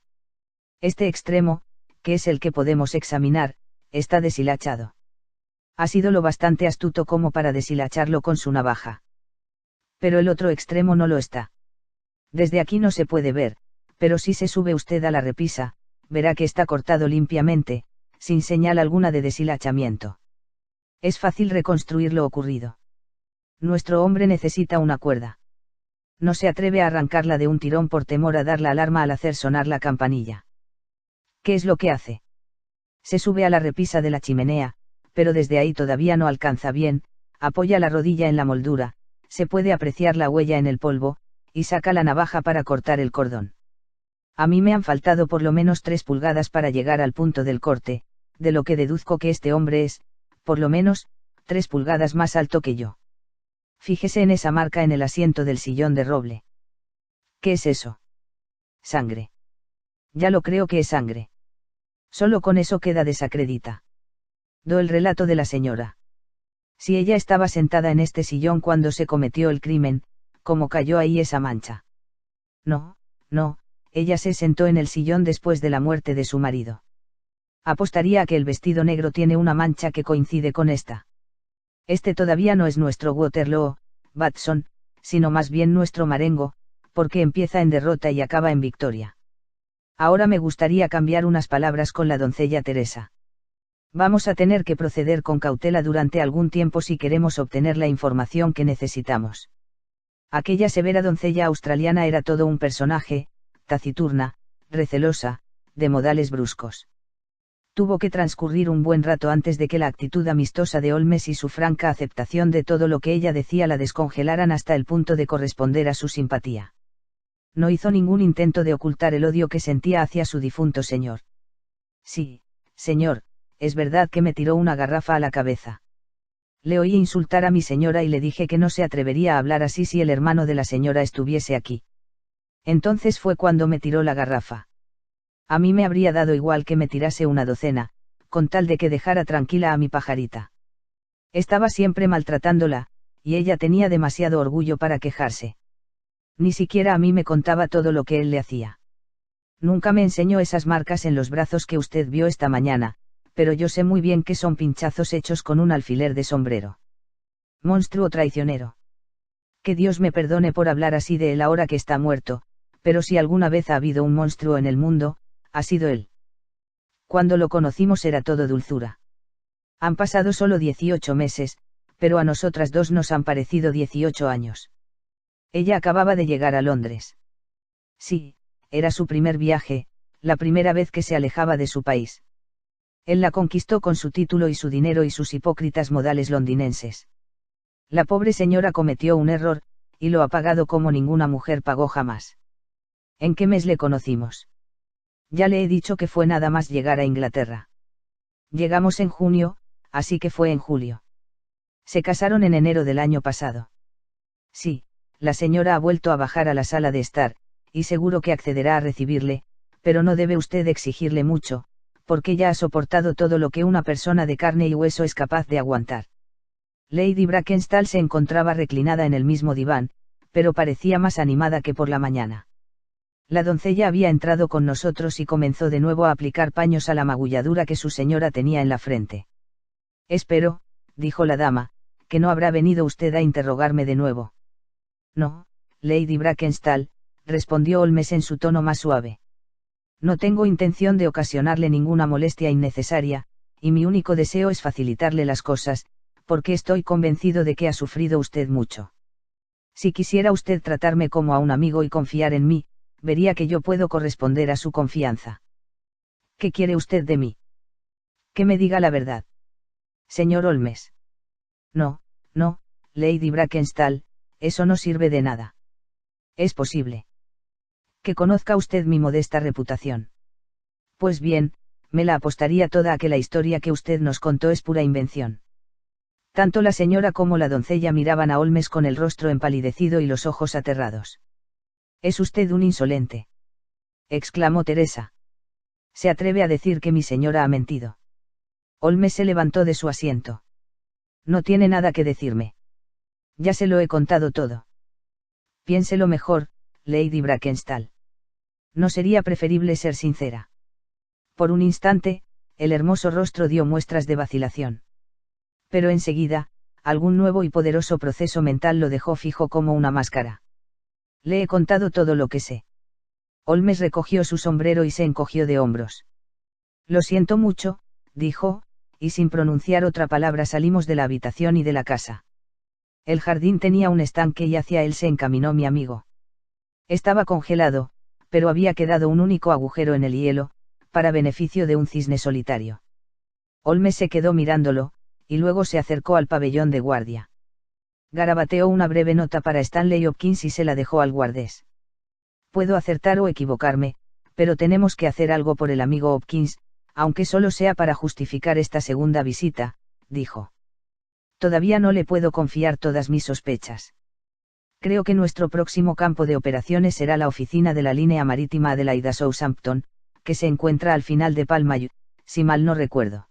Este extremo, que es el que podemos examinar, está deshilachado. Ha sido lo bastante astuto como para deshilacharlo con su navaja. Pero el otro extremo no lo está. Desde aquí no se puede ver, pero si se sube usted a la repisa, verá que está cortado limpiamente, sin señal alguna de deshilachamiento. Es fácil reconstruir lo ocurrido. Nuestro hombre necesita una cuerda. No se atreve a arrancarla de un tirón por temor a dar la alarma al hacer sonar la campanilla. ¿Qué es lo que hace? Se sube a la repisa de la chimenea, pero desde ahí todavía no alcanza bien, apoya la rodilla en la moldura, se puede apreciar la huella en el polvo, y saca la navaja para cortar el cordón. A mí me han faltado por lo menos 3 pulgadas para llegar al punto del corte, de lo que deduzco que este hombre es, por lo menos, 3 pulgadas más alto que yo. Fíjese en esa marca en el asiento del sillón de roble. ¿Qué es eso? Sangre. Ya lo creo que es sangre. Solo con eso queda desacredita. Do el relato de la señora. Si ella estaba sentada en este sillón cuando se cometió el crimen, ¿cómo cayó ahí esa mancha? No, no, ella se sentó en el sillón después de la muerte de su marido. Apostaría a que el vestido negro tiene una mancha que coincide con esta. Este todavía no es nuestro Waterloo, Watson, sino más bien nuestro Marengo, porque empieza en derrota y acaba en victoria. Ahora me gustaría cambiar unas palabras con la doncella Teresa. Vamos a tener que proceder con cautela durante algún tiempo si queremos obtener la información que necesitamos. Aquella severa doncella australiana era todo un personaje, taciturna, recelosa, de modales bruscos. Tuvo que transcurrir un buen rato antes de que la actitud amistosa de Holmes y su franca aceptación de todo lo que ella decía la descongelaran hasta el punto de corresponder a su simpatía. No hizo ningún intento de ocultar el odio que sentía hacia su difunto señor. Sí, señor, es verdad que me tiró una garrafa a la cabeza. Le oí insultar a mi señora y le dije que no se atrevería a hablar así si el hermano de la señora estuviese aquí. Entonces fue cuando me tiró la garrafa. A mí me habría dado igual que me tirase una docena, con tal de que dejara tranquila a mi pajarita. Estaba siempre maltratándola, y ella tenía demasiado orgullo para quejarse. Ni siquiera a mí me contaba todo lo que él le hacía. Nunca me enseñó esas marcas en los brazos que usted vio esta mañana, pero yo sé muy bien que son pinchazos hechos con un alfiler de sombrero. Monstruo traicionero. Que Dios me perdone por hablar así de él ahora que está muerto, pero si alguna vez ha habido un monstruo en el mundo, ha sido él. Cuando lo conocimos era todo dulzura. Han pasado solo 18 meses, pero a nosotras dos nos han parecido 18 años. Ella acababa de llegar a Londres. Sí, era su primer viaje, la primera vez que se alejaba de su país. Él la conquistó con su título y su dinero y sus hipócritas modales londinenses. La pobre señora cometió un error, y lo ha pagado como ninguna mujer pagó jamás. ¿En qué mes le conocimos? Ya le he dicho que fue nada más llegar a Inglaterra. Llegamos en junio, así que fue en julio. Se casaron en enero del año pasado. Sí, la señora ha vuelto a bajar a la sala de estar, y seguro que accederá a recibirle, pero no debe usted exigirle mucho, porque ya ha soportado todo lo que una persona de carne y hueso es capaz de aguantar. Lady Brackenstall se encontraba reclinada en el mismo diván, pero parecía más animada que por la mañana. La doncella había entrado con nosotros y comenzó de nuevo a aplicar paños a la magulladura que su señora tenía en la frente. Espero, dijo la dama, que no habrá venido usted a interrogarme de nuevo. No, Lady Brackenstall, respondió Holmes en su tono más suave. No tengo intención de ocasionarle ninguna molestia innecesaria, y mi único deseo es facilitarle las cosas, porque estoy convencido de que ha sufrido usted mucho. Si quisiera usted tratarme como a un amigo y confiar en mí, vería que yo puedo corresponder a su confianza. ¿Qué quiere usted de mí? Que me diga la verdad. Señor Holmes. No, no, Lady Brackenstall, eso no sirve de nada. Es posible que conozca usted mi modesta reputación. Pues bien, me la apostaría toda a que la historia que usted nos contó es pura invención. Tanto la señora como la doncella miraban a Holmes con el rostro empalidecido y los ojos aterrados. «Es usted un insolente», exclamó Teresa. «Se atreve a decir que mi señora ha mentido». Holmes se levantó de su asiento. «No tiene nada que decirme. Ya se lo he contado todo. Piénselo mejor, Lady Brackenstall. ¿No sería preferible ser sincera?» Por un instante, el hermoso rostro dio muestras de vacilación. Pero enseguida, algún nuevo y poderoso proceso mental lo dejó fijo como una máscara. «Le he contado todo lo que sé». Holmes recogió su sombrero y se encogió de hombros. «Lo siento mucho», dijo, y sin pronunciar otra palabra salimos de la habitación y de la casa. El jardín tenía un estanque y hacia él se encaminó mi amigo. Estaba congelado, pero había quedado un único agujero en el hielo, para beneficio de un cisne solitario. Holmes se quedó mirándolo, y luego se acercó al pabellón de guardia. Garabateó una breve nota para Stanley Hopkins y se la dejó al guardés. «Puedo acertar o equivocarme, pero tenemos que hacer algo por el amigo Hopkins, aunque solo sea para justificar esta segunda visita», dijo. «Todavía no le puedo confiar todas mis sospechas. Creo que nuestro próximo campo de operaciones será la oficina de la línea marítima Adelaida-Southampton, que se encuentra al final de Palma, si mal no recuerdo.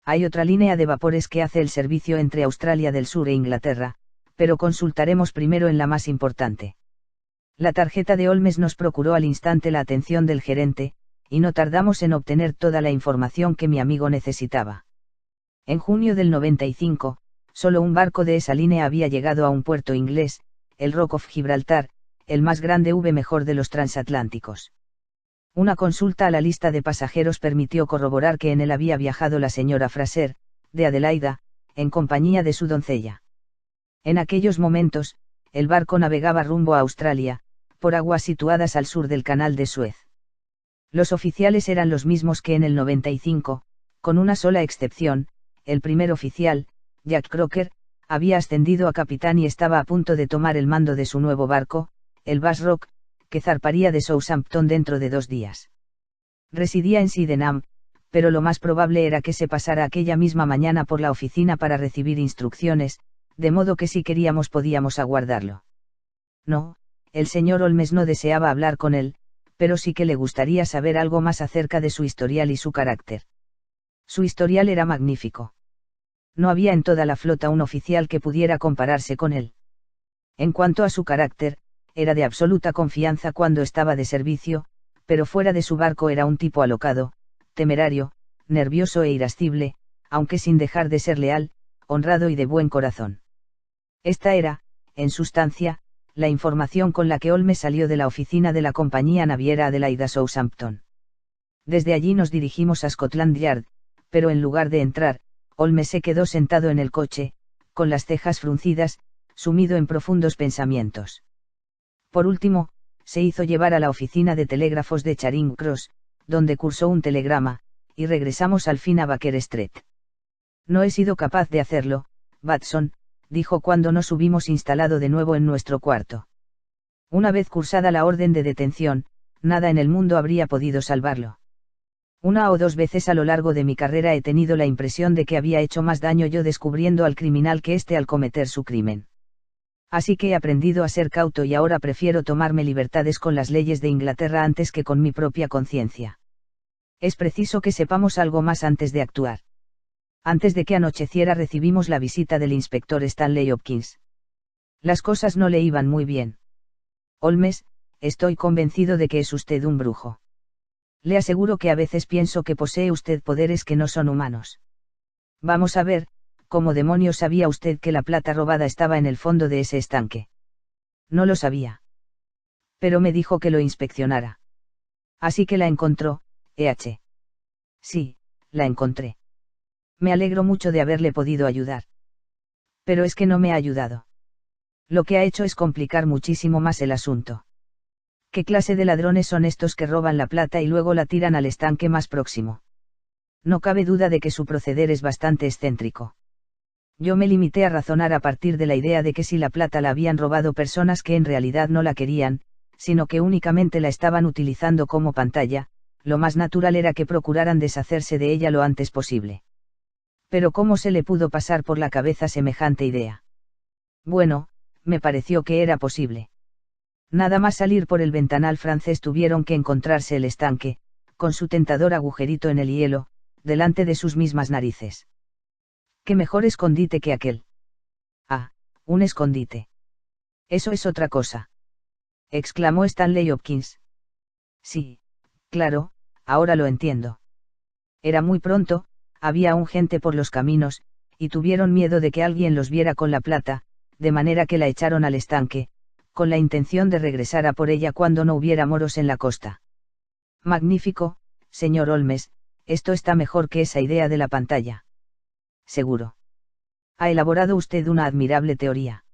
Hay otra línea de vapores que hace el servicio entre Australia del Sur e Inglaterra, pero consultaremos primero en la más importante». La tarjeta de Holmes nos procuró al instante la atención del gerente, y no tardamos en obtener toda la información que mi amigo necesitaba. En junio del 95, solo un barco de esa línea había llegado a un puerto inglés, el Rock of Gibraltar, el más grande mejor de los transatlánticos. Una consulta a la lista de pasajeros permitió corroborar que en él había viajado la señora Fraser, de Adelaida, en compañía de su doncella. En aquellos momentos, el barco navegaba rumbo a Australia, por aguas situadas al sur del Canal de Suez. Los oficiales eran los mismos que en el 95, con una sola excepción: el primer oficial, Jack Crocker, había ascendido a capitán y estaba a punto de tomar el mando de su nuevo barco, el Bass Rock, que zarparía de Southampton dentro de 2 días. Residía en Sydenham, pero lo más probable era que se pasara aquella misma mañana por la oficina para recibir instrucciones, de modo que si queríamos podíamos aguardarlo. No, el señor Holmes no deseaba hablar con él, pero sí que le gustaría saber algo más acerca de su historial y su carácter. Su historial era magnífico. No había en toda la flota un oficial que pudiera compararse con él. En cuanto a su carácter, era de absoluta confianza cuando estaba de servicio, pero fuera de su barco era un tipo alocado, temerario, nervioso e irascible, aunque sin dejar de ser leal, honrado y de buen corazón. Esta era, en sustancia, la información con la que Holmes salió de la oficina de la compañía naviera Adelaida Southampton. Desde allí nos dirigimos a Scotland Yard, pero en lugar de entrar, Holmes se quedó sentado en el coche, con las cejas fruncidas, sumido en profundos pensamientos. Por último, se hizo llevar a la oficina de telégrafos de Charing Cross, donde cursó un telegrama, y regresamos al fin a Baker Street. No he sido capaz de hacerlo, Watson, dijo cuando nos hubimos instalado de nuevo en nuestro cuarto. Una vez cursada la orden de detención, nada en el mundo habría podido salvarlo. 1 o 2 veces a lo largo de mi carrera he tenido la impresión de que había hecho más daño yo descubriendo al criminal que éste al cometer su crimen. Así que he aprendido a ser cauto y ahora prefiero tomarme libertades con las leyes de Inglaterra antes que con mi propia conciencia. Es preciso que sepamos algo más antes de actuar. Antes de que anocheciera recibimos la visita del inspector Stanley Hopkins. Las cosas no le iban muy bien. Holmes, estoy convencido de que es usted un brujo. Le aseguro que a veces pienso que posee usted poderes que no son humanos. Vamos a ver, ¿cómo demonios sabía usted que la plata robada estaba en el fondo de ese estanque? No lo sabía. Pero me dijo que lo inspeccionara. Así que la encontró, EH. Sí, la encontré. Me alegro mucho de haberle podido ayudar. Pero es que no me ha ayudado. Lo que ha hecho es complicar muchísimo más el asunto. ¿Qué clase de ladrones son estos que roban la plata y luego la tiran al estanque más próximo? No cabe duda de que su proceder es bastante excéntrico. Yo me limité a razonar a partir de la idea de que si la plata la habían robado personas que en realidad no la querían, sino que únicamente la estaban utilizando como pantalla, lo más natural era que procuraran deshacerse de ella lo antes posible. Pero ¿cómo se le pudo pasar por la cabeza semejante idea? Bueno, me pareció que era posible. Nada más salir por el ventanal francés tuvieron que encontrarse el estanque, con su tentador agujerito en el hielo, delante de sus mismas narices. ¿Qué mejor escondite que aquel? Ah, un escondite. Eso es otra cosa. Exclamó Stanley Hopkins. Sí, claro, ahora lo entiendo. Era muy pronto, había aún gente por los caminos, y tuvieron miedo de que alguien los viera con la plata, de manera que la echaron al estanque, con la intención de regresar a por ella cuando no hubiera moros en la costa. Magnífico, señor Holmes, esto está mejor que esa idea de la pantalla. Seguro. Ha elaborado usted una admirable teoría.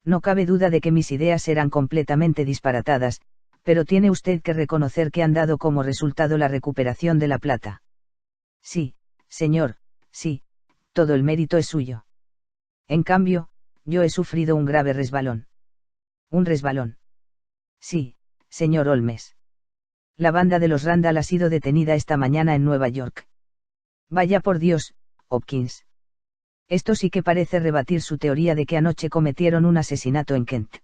No cabe duda de que mis ideas eran completamente disparatadas, pero tiene usted que reconocer que han dado como resultado la recuperación de la plata. Sí, señor, sí, todo el mérito es suyo. En cambio, yo he sufrido un grave resbalón. ¿Un resbalón? Sí, señor Holmes. La banda de los Randall ha sido detenida esta mañana en Nueva York. Vaya por Dios, Hopkins. Esto sí que parece rebatir su teoría de que anoche cometieron un asesinato en Kent.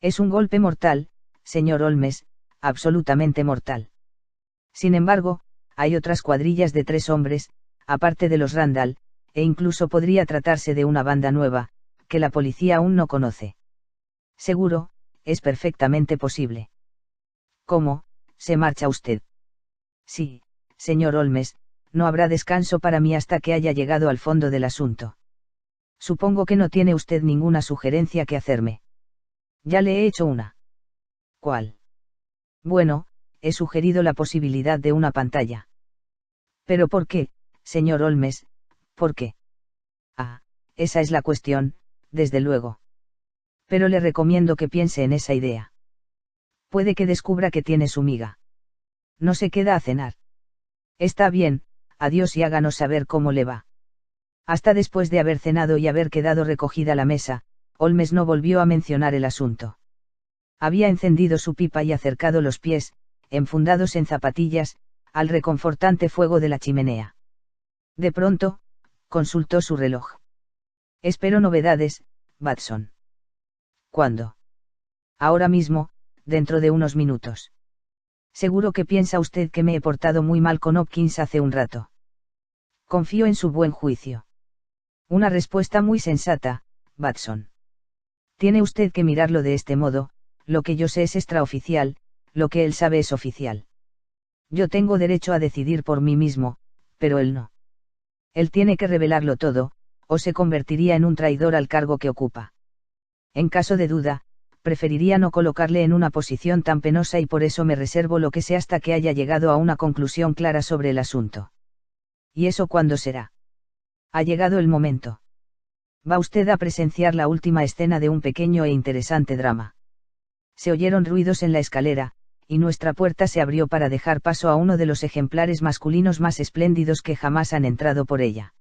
Es un golpe mortal, señor Holmes, absolutamente mortal. Sin embargo, hay otras cuadrillas de 3 hombres, aparte de los Randall, e incluso podría tratarse de una banda nueva, que la policía aún no conoce. Seguro, es perfectamente posible. ¿Cómo, se marcha usted? Sí, señor Holmes, no habrá descanso para mí hasta que haya llegado al fondo del asunto. Supongo que no tiene usted ninguna sugerencia que hacerme. Ya le he hecho una. ¿Cuál? Bueno, he sugerido la posibilidad de una pantalla. ¿Pero por qué, señor Holmes, por qué? Ah, esa es la cuestión, desde luego. Pero le recomiendo que piense en esa idea. Puede que descubra que tiene su miga. No se queda a cenar. Está bien, adiós y háganos saber cómo le va. Hasta después de haber cenado y haber quedado recogida la mesa, Holmes no volvió a mencionar el asunto. Había encendido su pipa y acercado los pies, enfundados en zapatillas, al reconfortante fuego de la chimenea. De pronto, consultó su reloj. Espero novedades, Watson. ¿Cuándo? Ahora mismo, dentro de unos minutos. Seguro que piensa usted que me he portado muy mal con Hopkins hace un rato. Confío en su buen juicio. Una respuesta muy sensata, Watson. Tiene usted que mirarlo de este modo: lo que yo sé es extraoficial, lo que él sabe es oficial. Yo tengo derecho a decidir por mí mismo, pero él no. Él tiene que revelarlo todo, o se convertiría en un traidor al cargo que ocupa. En caso de duda, preferiría no colocarle en una posición tan penosa y por eso me reservo lo que sé hasta que haya llegado a una conclusión clara sobre el asunto. ¿Y eso cuándo será? Ha llegado el momento. Va usted a presenciar la última escena de un pequeño e interesante drama. Se oyeron ruidos en la escalera, y nuestra puerta se abrió para dejar paso a uno de los ejemplares masculinos más espléndidos que jamás han entrado por ella.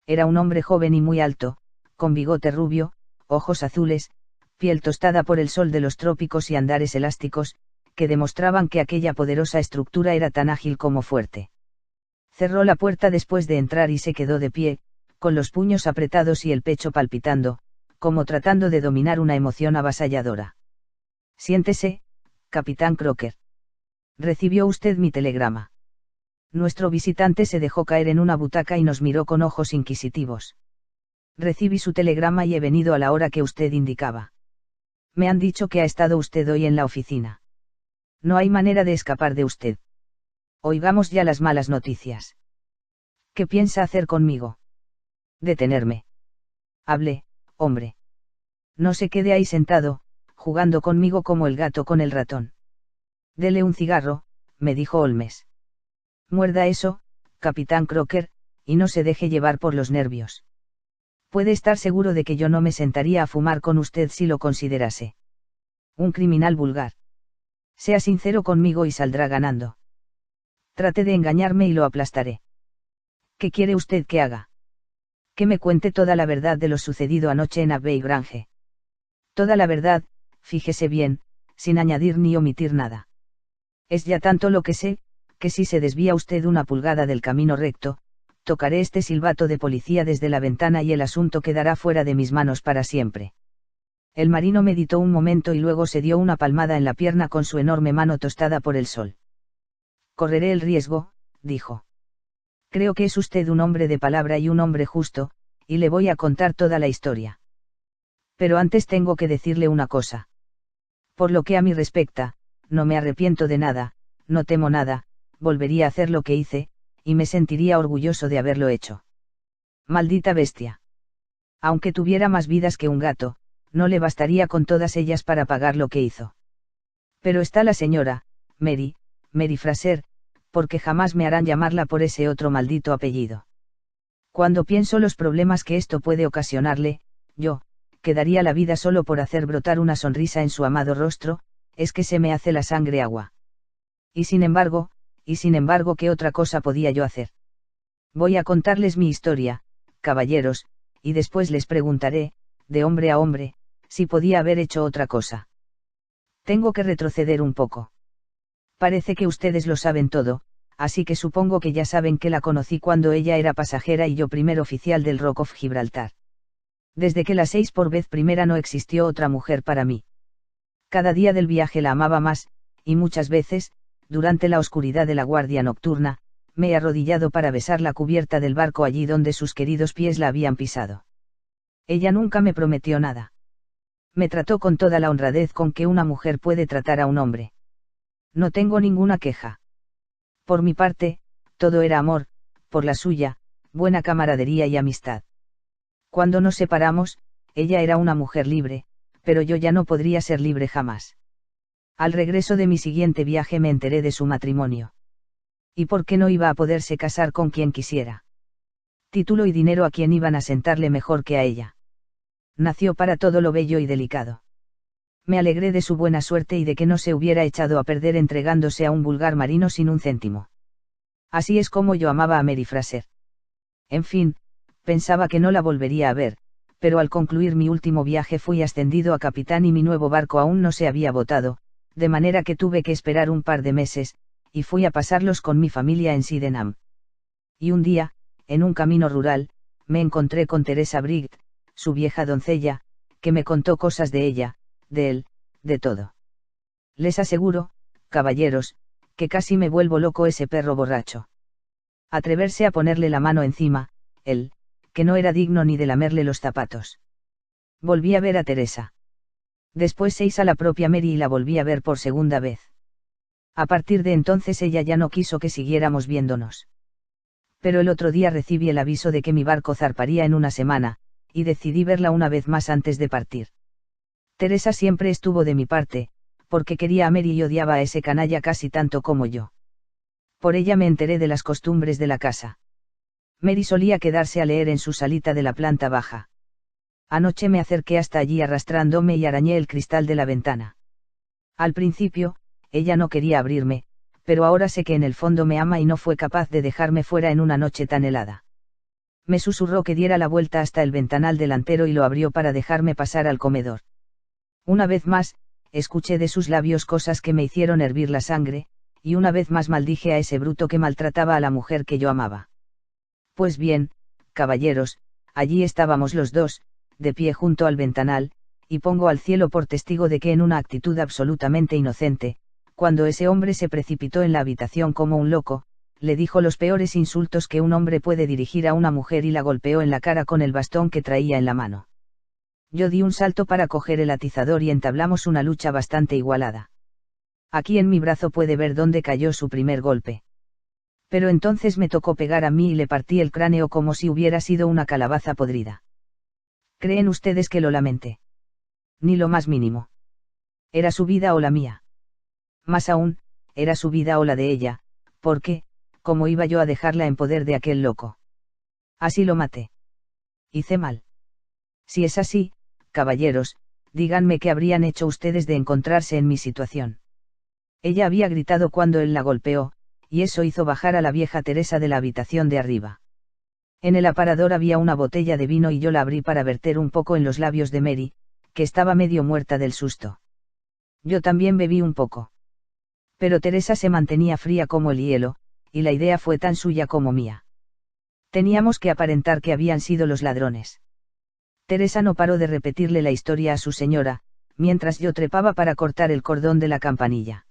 Era un hombre joven y muy alto, con bigote rubio, ojos azules, piel tostada por el sol de los trópicos y andares elásticos, que demostraban que aquella poderosa estructura era tan ágil como fuerte. Cerró la puerta después de entrar y se quedó de pie, con los puños apretados y el pecho palpitando, como tratando de dominar una emoción avasalladora. Siéntese, capitán Crocker. ¿Recibió usted mi telegrama? Nuestro visitante se dejó caer en una butaca y nos miró con ojos inquisitivos. Recibí su telegrama y he venido a la hora que usted indicaba. Me han dicho que ha estado usted hoy en la oficina. No hay manera de escapar de usted. Oigamos ya las malas noticias. ¿Qué piensa hacer conmigo? Detenerme. Hable, hombre. No se quede ahí sentado, jugando conmigo como el gato con el ratón. Dele un cigarro, me dijo Holmes. Muerda eso, capitán Crocker, y no se deje llevar por los nervios. Puede estar seguro de que yo no me sentaría a fumar con usted si lo considerase un criminal vulgar. Sea sincero conmigo y saldrá ganando. Trate de engañarme y lo aplastaré. ¿Qué quiere usted que haga? Que me cuente toda la verdad de lo sucedido anoche en Abbey Grange. Toda la verdad, fíjese bien, sin añadir ni omitir nada. Es ya tanto lo que sé, que si se desvía usted una pulgada del camino recto, tocaré este silbato de policía desde la ventana y el asunto quedará fuera de mis manos para siempre. El marino meditó un momento y luego se dio una palmada en la pierna con su enorme mano tostada por el sol. Correré el riesgo, dijo. Creo que es usted un hombre de palabra y un hombre justo, y le voy a contar toda la historia. Pero antes tengo que decirle una cosa. Por lo que a mí respecta, no me arrepiento de nada, no temo nada, volvería a hacer lo que hice, y me sentiría orgulloso de haberlo hecho. Maldita bestia. Aunque tuviera más vidas que un gato, no le bastaría con todas ellas para pagar lo que hizo. Pero está la señora, Mary Fraser, porque jamás me harán llamarla por ese otro maldito apellido. Cuando pienso los problemas que esto puede ocasionarle, yo, que daría la vida solo por hacer brotar una sonrisa en su amado rostro, es que se me hace la sangre agua. Y sin embargo, ¿qué otra cosa podía yo hacer? Voy a contarles mi historia, caballeros, y después les preguntaré, de hombre a hombre, si podía haber hecho otra cosa. Tengo que retroceder un poco. Parece que ustedes lo saben todo, así que supongo que ya saben que la conocí cuando ella era pasajera y yo primer oficial del Rock of Gibraltar. Desde que la 6 por vez primera no existió otra mujer para mí. Cada día del viaje la amaba más, y muchas veces, durante la oscuridad de la guardia nocturna, me he arrodillado para besar la cubierta del barco allí donde sus queridos pies la habían pisado. Ella nunca me prometió nada. Me trató con toda la honradez con que una mujer puede tratar a un hombre. No tengo ninguna queja. Por mi parte, todo era amor, por la suya, buena camaradería y amistad. Cuando nos separamos, ella era una mujer libre, pero yo ya no podría ser libre jamás. Al regreso de mi siguiente viaje me enteré de su matrimonio. ¿Y por qué no iba a poderse casar con quien quisiera? Título y dinero a quien iban a sentarle mejor que a ella. Nació para todo lo bello y delicado. Me alegré de su buena suerte y de que no se hubiera echado a perder entregándose a un vulgar marino sin un céntimo. Así es como yo amaba a Mary Fraser. En fin, pensaba que no la volvería a ver, pero al concluir mi último viaje fui ascendido a capitán y mi nuevo barco aún no se había botado, de manera que tuve que esperar un par de meses, y fui a pasarlos con mi familia en Sydenham. Y un día, en un camino rural, me encontré con Teresa Briggs, su vieja doncella, que me contó cosas de ella, de él, de todo. Les aseguro, caballeros, que casi me vuelvo loco ese perro borracho. Atreverse a ponerle la mano encima, él, que no era digno ni de lamerle los zapatos. Volví a ver a Teresa. Después se hizo a la propia Mary y la volví a ver por segunda vez. A partir de entonces ella ya no quiso que siguiéramos viéndonos. Pero el otro día recibí el aviso de que mi barco zarparía en una semana, y decidí verla una vez más antes de partir. Teresa siempre estuvo de mi parte, porque quería a Mary y odiaba a ese canalla casi tanto como yo. Por ella me enteré de las costumbres de la casa. Mary solía quedarse a leer en su salita de la planta baja. Anoche me acerqué hasta allí arrastrándome y arañé el cristal de la ventana. Al principio, ella no quería abrirme, pero ahora sé que en el fondo me ama y no fue capaz de dejarme fuera en una noche tan helada. Me susurró que diera la vuelta hasta el ventanal delantero y lo abrió para dejarme pasar al comedor. Una vez más, escuché de sus labios cosas que me hicieron hervir la sangre, y una vez más maldije a ese bruto que maltrataba a la mujer que yo amaba. Pues bien, caballeros, allí estábamos los dos, de pie junto al ventanal, y pongo al cielo por testigo de que en una actitud absolutamente inocente, cuando ese hombre se precipitó en la habitación como un loco, le dijo los peores insultos que un hombre puede dirigir a una mujer y la golpeó en la cara con el bastón que traía en la mano. Yo di un salto para coger el atizador y entablamos una lucha bastante igualada. Aquí en mi brazo puede ver dónde cayó su primer golpe. Pero entonces me tocó pegar a mí y le partí el cráneo como si hubiera sido una calabaza podrida. ¿Creen ustedes que lo lamenté? Ni lo más mínimo. Era su vida o la mía. Más aún, era su vida o la de ella, porque, ¿cómo iba yo a dejarla en poder de aquel loco? Así lo maté. Hice mal. Si es así, caballeros, díganme qué habrían hecho ustedes de encontrarse en mi situación. Ella había gritado cuando él la golpeó, y eso hizo bajar a la vieja Teresa de la habitación de arriba. En el aparador había una botella de vino y yo la abrí para verter un poco en los labios de Mary, que estaba medio muerta del susto. Yo también bebí un poco. Pero Teresa se mantenía fría como el hielo, y la idea fue tan suya como mía. Teníamos que aparentar que habían sido los ladrones. Teresa no paró de repetirle la historia a su señora, mientras yo trepaba para cortar el cordón de la campanilla.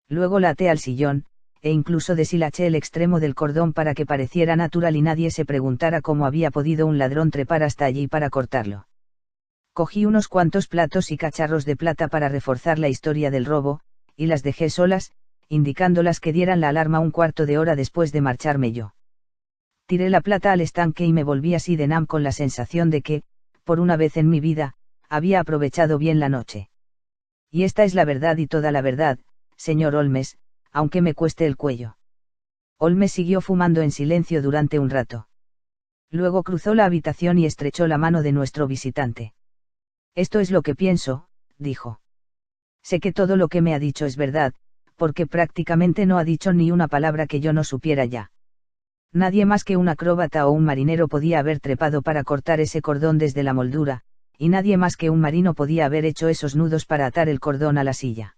Luego la até al sillón, e incluso deshilaché el extremo del cordón para que pareciera natural y nadie se preguntara cómo había podido un ladrón trepar hasta allí para cortarlo. Cogí unos cuantos platos y cacharros de plata para reforzar la historia del robo, y las dejé solas, indicándolas que dieran la alarma un cuarto de hora después de marcharme yo. Tiré la plata al estanque y me volví a Sydenham con la sensación de que, por una vez en mi vida, había aprovechado bien la noche. Y esta es la verdad y toda la verdad, señor Holmes, aunque me cueste el cuello. Holmes siguió fumando en silencio durante un rato. Luego cruzó la habitación y estrechó la mano de nuestro visitante. Esto es lo que pienso, dijo. Sé que todo lo que me ha dicho es verdad, porque prácticamente no ha dicho ni una palabra que yo no supiera ya. Nadie más que un acróbata o un marinero podía haber trepado para cortar ese cordón desde la moldura, y nadie más que un marino podía haber hecho esos nudos para atar el cordón a la silla.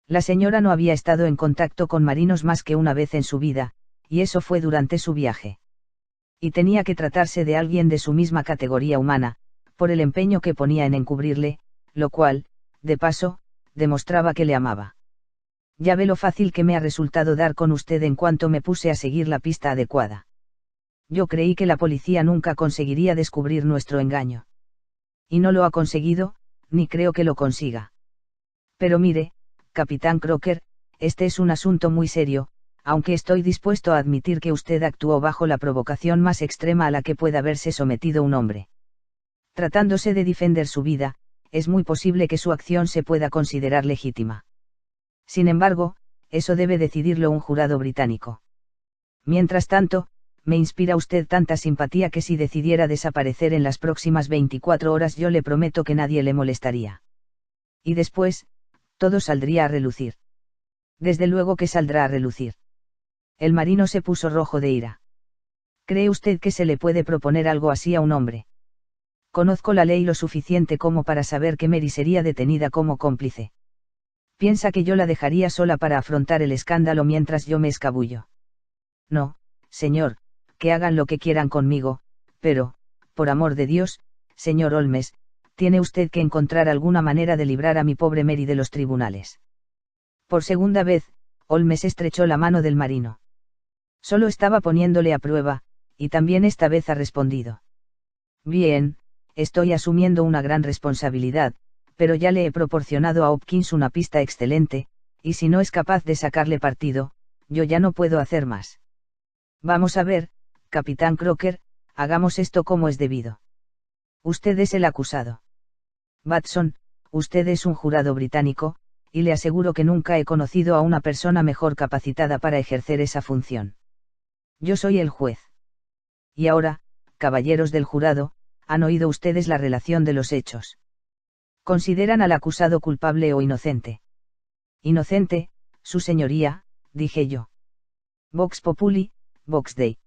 La señora no había estado en contacto con marinos más que una vez en su vida, y eso fue durante su viaje. Y tenía que tratarse de alguien de su misma categoría humana, por el empeño que ponía en encubrirle, lo cual, de paso, demostraba que le amaba. Ya ve lo fácil que me ha resultado dar con usted en cuanto me puse a seguir la pista adecuada. Yo creí que la policía nunca conseguiría descubrir nuestro engaño. Y no lo ha conseguido, ni creo que lo consiga. Pero mire, capitán Crocker, este es un asunto muy serio, aunque estoy dispuesto a admitir que usted actuó bajo la provocación más extrema a la que pueda haberse sometido un hombre. Tratándose de defender su vida, es muy posible que su acción se pueda considerar legítima. Sin embargo, eso debe decidirlo un jurado británico. Mientras tanto, me inspira usted tanta simpatía que si decidiera desaparecer en las próximas 24 horas yo le prometo que nadie le molestaría. Y después, todo saldría a relucir. Desde luego que saldrá a relucir. El marino se puso rojo de ira. ¿Cree usted que se le puede proponer algo así a un hombre? Conozco la ley lo suficiente como para saber que Mary sería detenida como cómplice. ¿Piensa que yo la dejaría sola para afrontar el escándalo mientras yo me escabullo? No, señor, que hagan lo que quieran conmigo, pero, por amor de Dios, señor Holmes, tiene usted que encontrar alguna manera de librar a mi pobre Mary de los tribunales. Por segunda vez, Holmes estrechó la mano del marino. Solo estaba poniéndole a prueba, y también esta vez ha respondido. Bien, estoy asumiendo una gran responsabilidad, pero ya le he proporcionado a Hopkins una pista excelente, y si no es capaz de sacarle partido, yo ya no puedo hacer más. Vamos a ver, capitán Crocker, hagamos esto como es debido. Usted es el acusado. Watson, usted es un jurado británico, y le aseguro que nunca he conocido a una persona mejor capacitada para ejercer esa función. Yo soy el juez. Y ahora, caballeros del jurado, han oído ustedes la relación de los hechos. ¿Consideran al acusado culpable o inocente? Inocente, su señoría, dije yo. Vox populi, vox dei.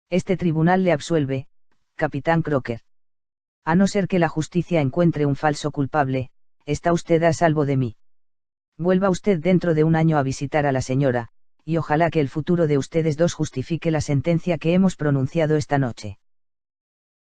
Este tribunal le absuelve, capitán Crocker. A no ser que la justicia encuentre un falso culpable, está usted a salvo de mí. Vuelva usted dentro de un año a visitar a la señora, y ojalá que el futuro de ustedes dos justifique la sentencia que hemos pronunciado esta noche.